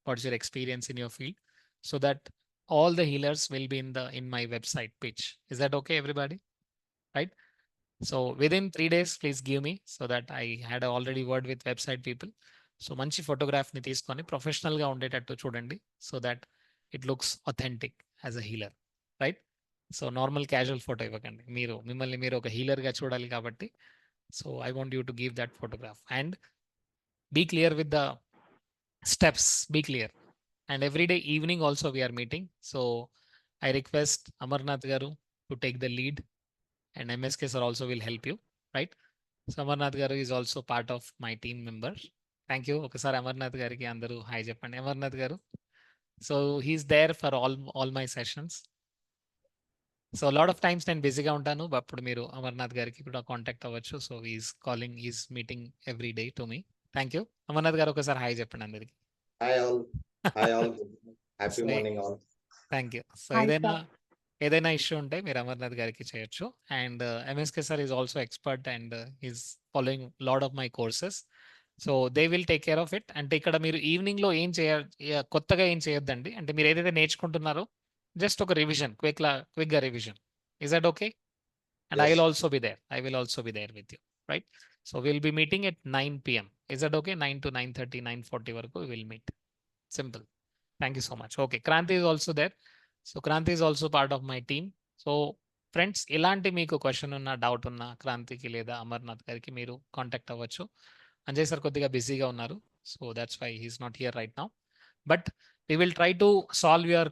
What's your experience in your field? So that all the healers will be in my website page. Is that okay, everybody? Right? So within 3 days, please give me, so that I had already word with website people. So మంచి photograph ని తీసుకొని professional గా ఉండేటట్టు చూడండి, so that it looks authentic as a healer, right? So normal casual photo ఇవ్వకండి, మిమ్మల్ని మీరు ఒక healer గా చూడాలి కాబట్టి. So I want you to give that photograph and be clear with the steps, be clear. And every day evening also we are meeting. So I request Amarnath garu to take the lead, and MSK sir also will help you, right? So Amarnath garu is also part of my team member. Thank you. ఒకసారి అమర్నాథ్ గారికి అందరూ hi చెప్పండి. అమర్నాథ్ గారు, so he's there for all my sessions. So lot of times నేను బిజీగా ఉంటాను, అప్పుడు మీరు అమర్నాథ్ గారికి కూడా కాంటాక్ట్ అవ్వచ్చు. So is meeting every day to me. Thank you. Amarnath గారు ఒకసారి హాయ్ చెప్పండి అందరికి. Hi all. Hi all. Happy So, morning all. Thank you. So Hi, ఏదైనా ఇష్యూ ఉంటే మీరు అమర్నాథ్ గారికి చేయొచ్చు. And MSK sir is also expert and is following lot of my courses. So they will take care of it. అంటే ఇక్కడ మీరు evening లో కొత్తగా ఏం చేయొద్దండి. అంటే మీరు ఏదైతే నేర్చుకుంటున్నారో జస్ట్ ఒక రివిజన్, క్విక్ గా revision. Is that okay? And I Yes. Will also be there. I will also be there with you, right? So we'll be meeting at 9 p.m. Is that okay? 9 to 9:30, 9:40 వరకు we will meet. Simple. Thank you so much. Okay, Kranti is also there. So Kranti is also part of my team. So friends, ఇలాంటి మీకు question ఉన్న, doubt ఉన్న క్రాంతికి లేదా అమర్నాథ్ గారికి మీరు contact అవ్వచ్చు. Anjay sir కొద్దిగా బిజీగా ఉన్నారు, so that's why he's not here right now. But we will try to solve your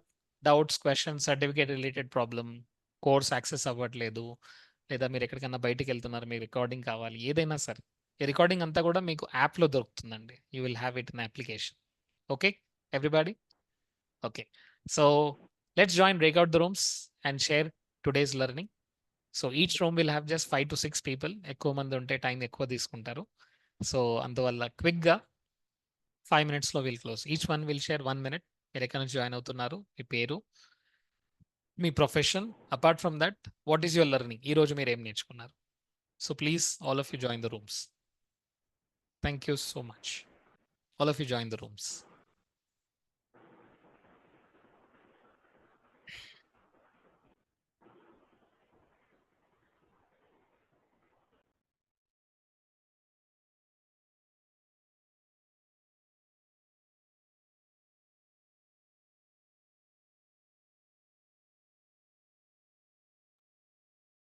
doubts, question, certificate related problem, course access అవ్వట్లేదు, లేదా మీరు ఎక్కడికైనా బయటికి వెళ్తున్నారు, మీ రికార్డింగ్ కావాలి, ఏదైనా సరే. ఈ రికార్డింగ్ అంతా కూడా మీకు యాప్లో దొరుకుతుందండి. You will have it in application. Okay everybody? Okay, so let's join breakout the rooms and share today's learning. So each room will have just 5 to 6 people. ఎక్కువ మంది ఉంటే టైం ఎక్కువ తీసుకుంటారు. సో అందువల్ల క్విక్గా 5 minutesలో will close. Each one will share 1 minute. మీరు ఎక్కడి నుంచి జాయిన్ అవుతున్నారు, మీ పేరు, మీ profession, apart from that what is your learning, ఈ రోజు మీరు ఏం నేర్చుకున్నారు. So please all of you join the rooms. Thank you so much. All of you join the rooms.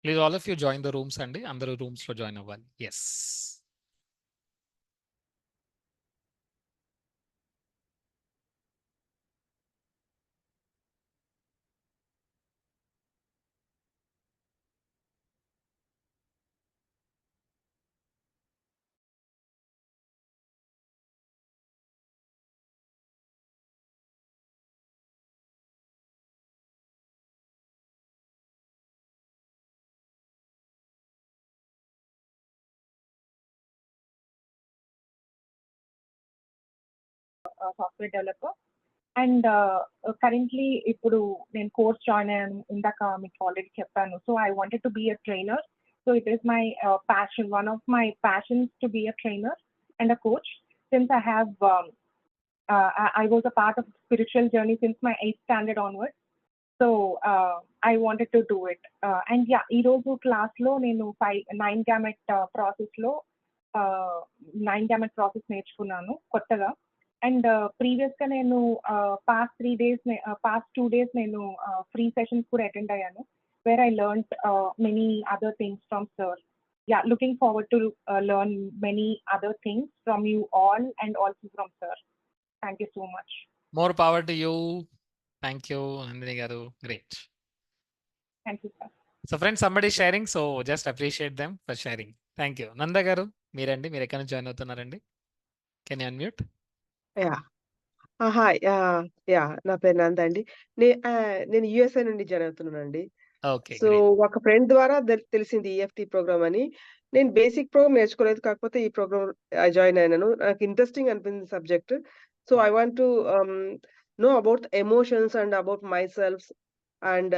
Please all of you join the rooms అండి. అందరూ రూమ్స్లో join అవ్వాలి. Yes. Software developer. And currently ఇప్పుడు నేను course join అయ్యాను, ఇందాక మీకు already చెప్పాను. So I wanted to be a trainer. So it is my passion, one of my passions to be a trainer and a coach, since I have I was a part of spiritual journey since my 8th standard onwards. So I wanted to do it. And yeah, ఈ రోజు class లో నేను 9 gamut process లో 9 gamut process నేర్చుకున్నాను కొత్తగా. And previous గా నేను past 2 days నేను ఫ్రీ సెషన్స్ కూడా అటెండ్ అయ్యాను, where I learned many other things from sir. Yeah, looking forward to learn many other things from you all and also from sir. Thank you so much. More power to you. Thank you, Nandini garu. Great. Thank you, sir. So friends, somebody is sharing, so just appreciate them for sharing. Thank you. Nanda garu, మీరండి, మీరు ఎక్కడ నుంచి join అవుతున్నారండి? Can you unmute? Hi. నా పేరు నంద అండి. నేను USA నుండి జాయిన్ అవుతున్నానండి. Okay, so great. ఒక ఫ్రెండ్ ద్వారా తెలిసింది ఈఎఫ్టీ ప్రోగ్రామ్ అని. నేను బేసిక్ ప్రోగ్రామ్ నేర్చుకోలేదు, కాకపోతే ఈ ప్రోగ్రామ్ జాయిన్ అయినాను. నాకు ఇంట్రెస్టింగ్ అనిపించింది subject. So I want to know about emotions and about myself and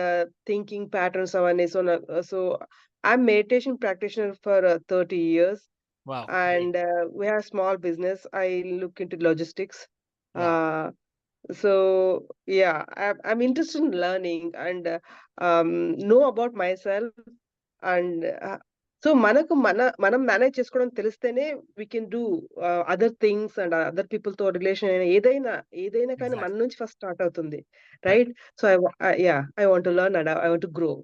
thinking patterns అవన్నీ. So I'm meditation practitioner for 30 years. Wow, And great. we have a small business. I look into logistics. Wow. So yeah, I'm interested in learning and know about myself. And so మనం manage చేసుకోవడం తెలిస్తేనే we can do other things and other people తో relation ఏదైనా కానీ మన Exactly. నుంచి first start అవుతుంది, Right. Right? So I want to learn and I want to grow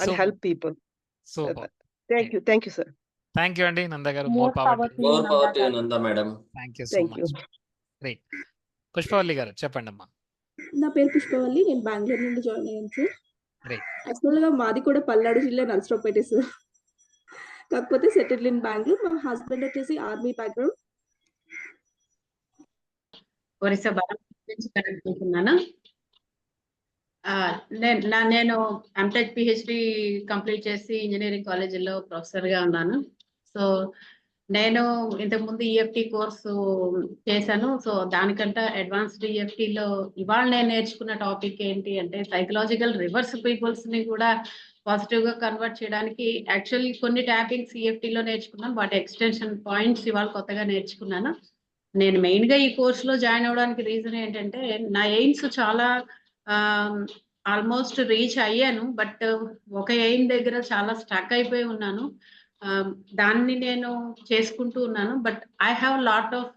and Super. help people. Super. Thank you sir. Thank you అండి నంద గారు. More more power power to to you. you, more power Nanda to garu. Nanda madam. Thank you so Thank you. Much. Great. Pushpavalli గారు చెప్పండి అమ్మా. నా పేరు పుష్పవల్లి, నేను బెంగళూరు నుండి join అయ్యాను సార్. గ్రేట్. యాక్చువల్గా మాది కూడా పల్నాడు జిల్లా నర్సరావుపేట సార్, కాకపోతే సెటిల్ ఇన్ బెంగళూరు. మా హస్బెండ్ వచ్చేసి ఆర్మీ బ్యాక్గ్రౌండ్. ఒరిస్సా బాలం నుంచి కనెక్ట్ చేస్తున్నాను. నేను ఎంటెక్ పిహెచ్డి కంప్లీట్ చేసి ఇంజనీరింగ్ కాలేజీలో ప్రొఫెసర్గా ఉన్నాను. సో నేను ఇంతకుముందు ఈఎఫ్టీ కోర్సు చేశాను. సో దానికంటే అడ్వాన్స్డ్ ఈఎఫ్టీలో ఇవాళ నేను నేర్చుకున్న టాపిక్ ఏంటి అంటే సైకలాజికల్ రివర్స్ పీపుల్స్ని కూడా పాజిటివ్గా కన్వర్ట్ చేయడానికి యాక్చువల్లీ కొన్ని ట్యాపింగ్స్ ఈఎఫ్టీలో నేర్చుకున్నాను, వాటి ఎక్స్టెన్షన్ పాయింట్స్ ఇవాళ కొత్తగా నేర్చుకున్నాను. నేను మెయిన్గా ఈ కోర్సులో జాయిన్ అవ్వడానికి రీజన్ ఏంటంటే నా ఎయిమ్స్ చాలా ఆల్మోస్ట్ రీచ్ అయ్యాను, బట్ ఒక ఎయిమ్ దగ్గర చాలా స్టక్ అయిపోయి ఉన్నాను. దాన్ని నేను చేసుకుంటూ ఉన్నాను. But I have lot of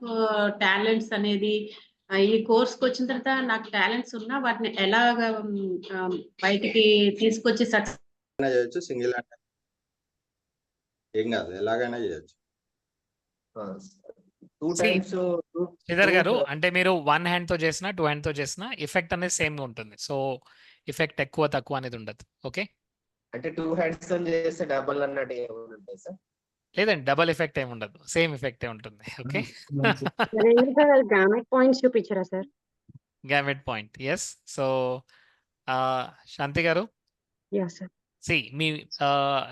talents అనేది ఈ కోర్స్కి వచ్చిన తర్వాత నాకు టాలెంట్స్ ఉన్నా వాటిని ఎలాగ బయటికి తీసుకొచ్చి సక్సెస్ చేయొచ్చు. సింగిల్ హ్యాండ్ ఏం కాదు, ఎలాగైనా చేయొచ్చు. శ్రీధర్ గారు, అంటే మీరు 1 hand తో చేసినా 2 hand తో చేసినా ఎఫెక్ట్ అనేది సేమ్ గా ఉంటుంది. సో ఎఫెక్ట్ ఎక్కువ తక్కువ అనేది ఉండదు. ఓకే, అంటే 2 hands తో చేస్తే డబుల్ అన్నట్టు ఏమైనా ఉంటాయి సార్? లేదండి, డబల్ ఎఫెక్ట్ ఏమి ఉండదు, సేమ్ ఎఫెక్టే ఉంటుంది. ఓకే, గ్యామెట్ పాయింట్స్ చూపించారా sir? Gamut point, yes. So Shanti గారు, మీ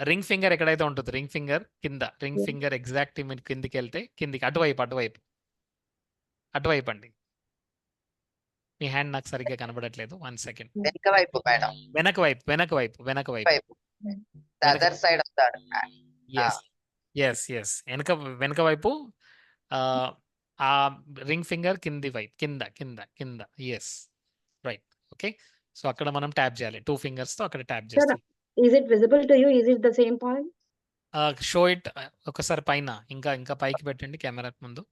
రింగ్ ఫింగర్ ఎక్కడైతే ఉంటుంది, రింగ్ ఫింగర్ కింద, రింగ్ ఫింగర్ ఎగ్జాక్ట్ మీరు కిందికి వెళ్తే కిందికి అటువైపు అండి. మీ హ్యాండ్ నాకు సరిగ్గా కనబడట్లేదు, 1 second. వెనక వైపు వెనక వైపు ఆ రింగ్ ఫింగర్ కింది వైపు, కింద. Yes, right. ఓకే, సో అక్కడ మనం ట్యాప్ చేయాలి 2 fingers తో, అక్కడ ట్యాప్ చేస్తాం. Is it visible to you? Is it the same point? Show it ఒకసారి పైన, ఇంకా పైకి పెట్టండి కెమెరా ముందు.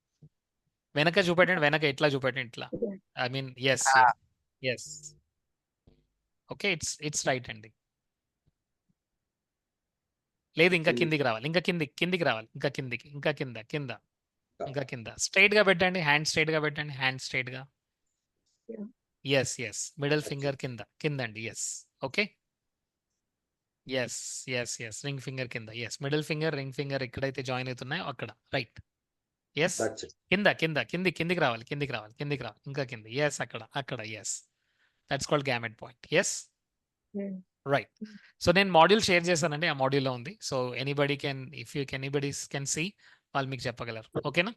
వెనక చూపెట్టండి, వెనక ఇట్లా చూపెట్టండి, ఇట్లా. I mean yes. Okay, it's right అండి. లేదు, ఇంకా కిందికి రావాలి, కిందికి రావాలి, ఇంకా కింద. స్ట్రైట్ గా పెట్టండి, హ్యాండ్ స్ట్రైట్ గా. ఎస్, మిడిల్ ఫింగర్ కింద అండి. Yes, okay. Yes, ring finger కింద. Yes, middle finger, ring finger ఎక్కడైతే జాయిన్ అవుతున్నాయో అక్కడ, రైట్. ఎస్, కిందికి రావాలి, ఇంకా కింద. ఎస్, అక్కడ. Yes, that's called gamut point. Yes, right. So నేను మాడ్యూల్ షేర్ చేశానండి, ఆ మాడ్యూల్లో ఉంది. సో ఎనీబడి కెన్ సీ, వాళ్ళు మీకు చెప్పగలరు. ఓకేనా?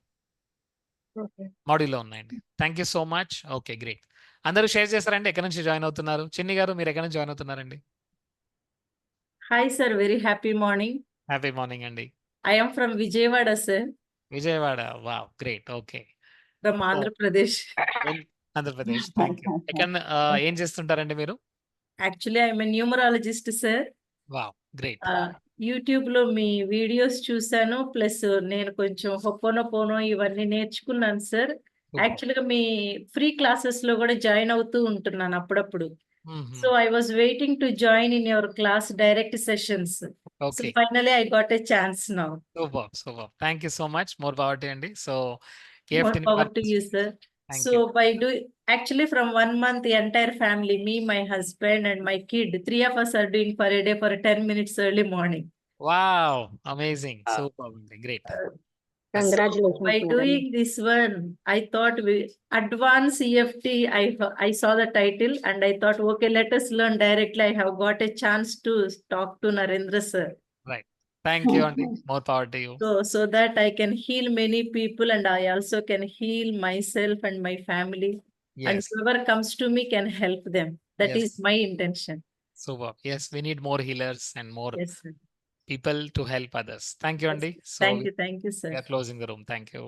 ఓకే. మాడ్యూల్లో ఉన్నాయండి. Thank you so much. Okay, great. అందరూ షేర్ చేస్తారండి ఎక్కడి నుంచి జాయిన్ అవుతున్నారు? చిన్ని గారు మీరు ఎక్కడి నుంచి join అవుతున్నారండి? Hi, sir. Very happy morning. Happy morning అండి. I am from Vijayawada, sir, Vijayawada. Wow, great. Okay. from so Andhra Pradesh. Andhra Pradesh. Thank you. ఎక్కడ ఏం చేస్తుంటారండి మీరు? Actually, I'm a numerologist, sir. Wow, great. యూట్యూబ్లో మీ వీడియోస్ చూశాను, ప్లస్ నేను కొంచెం హొపోనోపోనో ఇవన్నీ నేర్చుకున్నాను సార్. సూపర్. యాక్చువల్గా మీ ఫ్రీ క్లాసెస్లో కూడా జాయిన్ అవుతూ ఉంటున్నాను అప్పుడప్పుడు. So hmm. I was waiting to join in your class direct sessions. So okay, finally I got a chance now. Super super. Thank you so much. More power to అండి. So More కేఎఫ్టీని power to you, sir. Thank So you. actually from 1 month, the entire family, me, my husband and my kid, 3 of us are doing per a day for 10 minutes early morning. Wow, amazing, super అండి, great. So Congratulations, by madam. doing this one, I thought advanced EFT, I saw the title and I thought, okay, let us learn directly. I have got a chance to talk to Narendra sir. Right, thank you అండి. More power to you. So that I can heal many people and I also can heal myself and my family. And yes, whoever comes to me can help them. That yes, is my intention. Super. Yes, we need more healers and more Yes, sir. people to help others. Thank you Yes, అండి. sir. So Thank you, sir. we are closing the room. Thank you.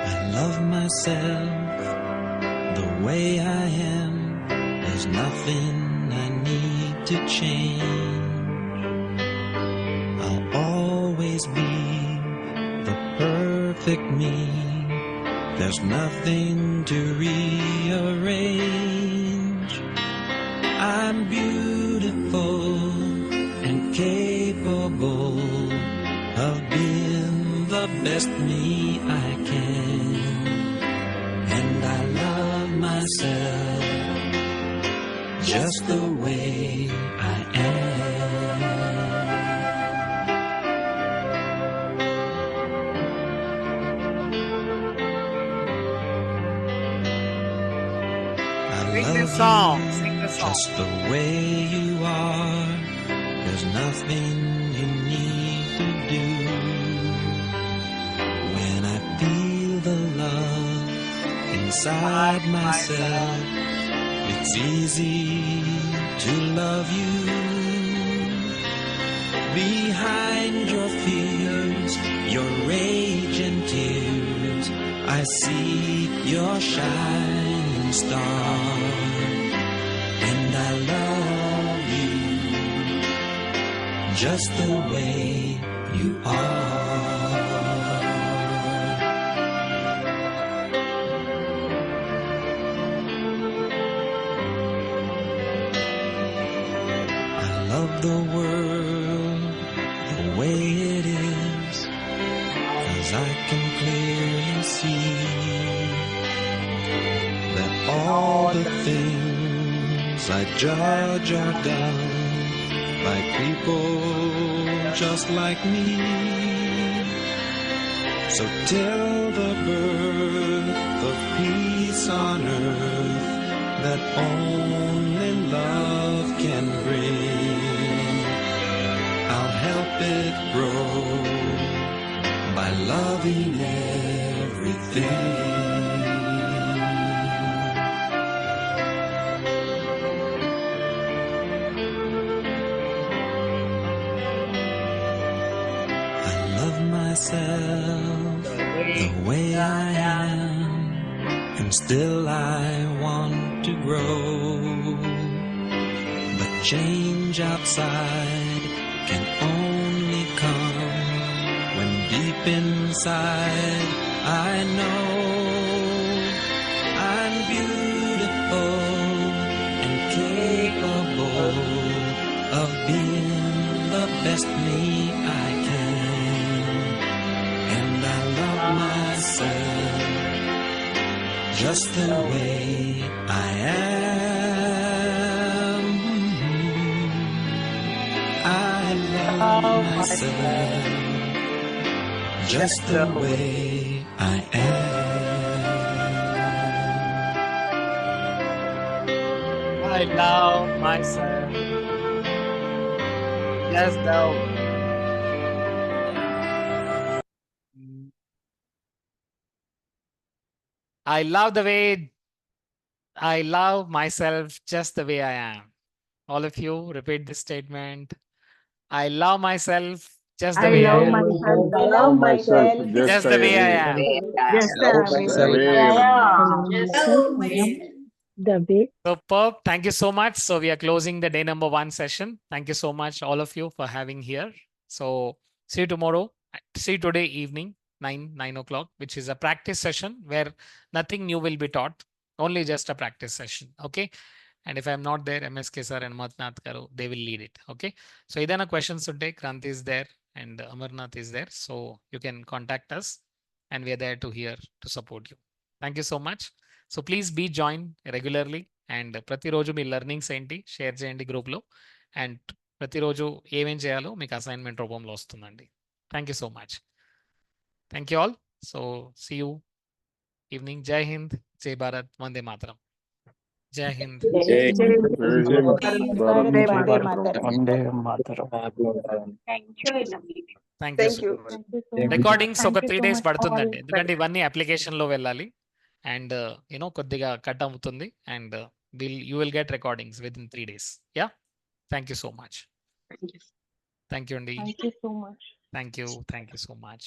I love myself the way I am. There's nothing I need to change. I'll always be the perfect me. There's nothing to rearrange. I'm beautiful and capable of being the best me I can. And I love myself just the way I am. I Sing the love song. you Sing the song. just the way you are. There's nothing you need to do. When I feel the love inside myself, it's easy to love you. Behind your fears, your rage and tears, I see your shining star. And I love you just the way you are. I love the world the way it is, 'cause I can clearly see that all the things I judge are done by people just like me. So till the birth of peace on earth that only love can bring, I'll help it grow by loving everything. I love myself the way I am, and still I want to grow. But change outside can only come inside, I know I'm beautiful and capable of being the best me I can. And I love myself just the way I am. I love myself just the way I am. I love myself. Just the I love the way I love myself just the way I am. All of you repeat this statement. I love myself just the I way I love am. myself. I love myself Just the way I am. Just Just the way I am. Superb. Thank you so much. So we are closing the day number 1 session. Thank you so much, all of you, for having here. So see you tomorrow. See you today evening, 9 o'clock, which is a practice session where nothing new will be taught, only just a practice session. Okay. And if I'm not there, MSK sir and Matnath Karu, they will lead it. Okay. So idana questions today, Kranti is there and Amarnath is there. So you can contact us and we are there to here to support you. Thank you so much. So please be join regularly and ప్రతిరోజు మీ learnings ఏంటి share చేయండి గ్రూప్లో and ప్రతిరోజు ఏమేం చేయాలో మీకు assignment రూపంలో వస్తుందండి. Thank you so much. Thank you all. So see you evening. జై హింద్, జై భారత్, వందే మాతరం. జై హింద్. Thank you. రికార్డింగ్స్ ఒక 3 days పడుతుందండి ఎందుకంటే ఇవన్నీ అప్లికేషన్ లో వెళ్ళాలి అండ్ యూనో కొద్దిగా కట్ అవుతుంది and you will get recordings within 3 days. Yeah. Thank you so much. Thank you, Andy. Thank you so much. Thank you so much.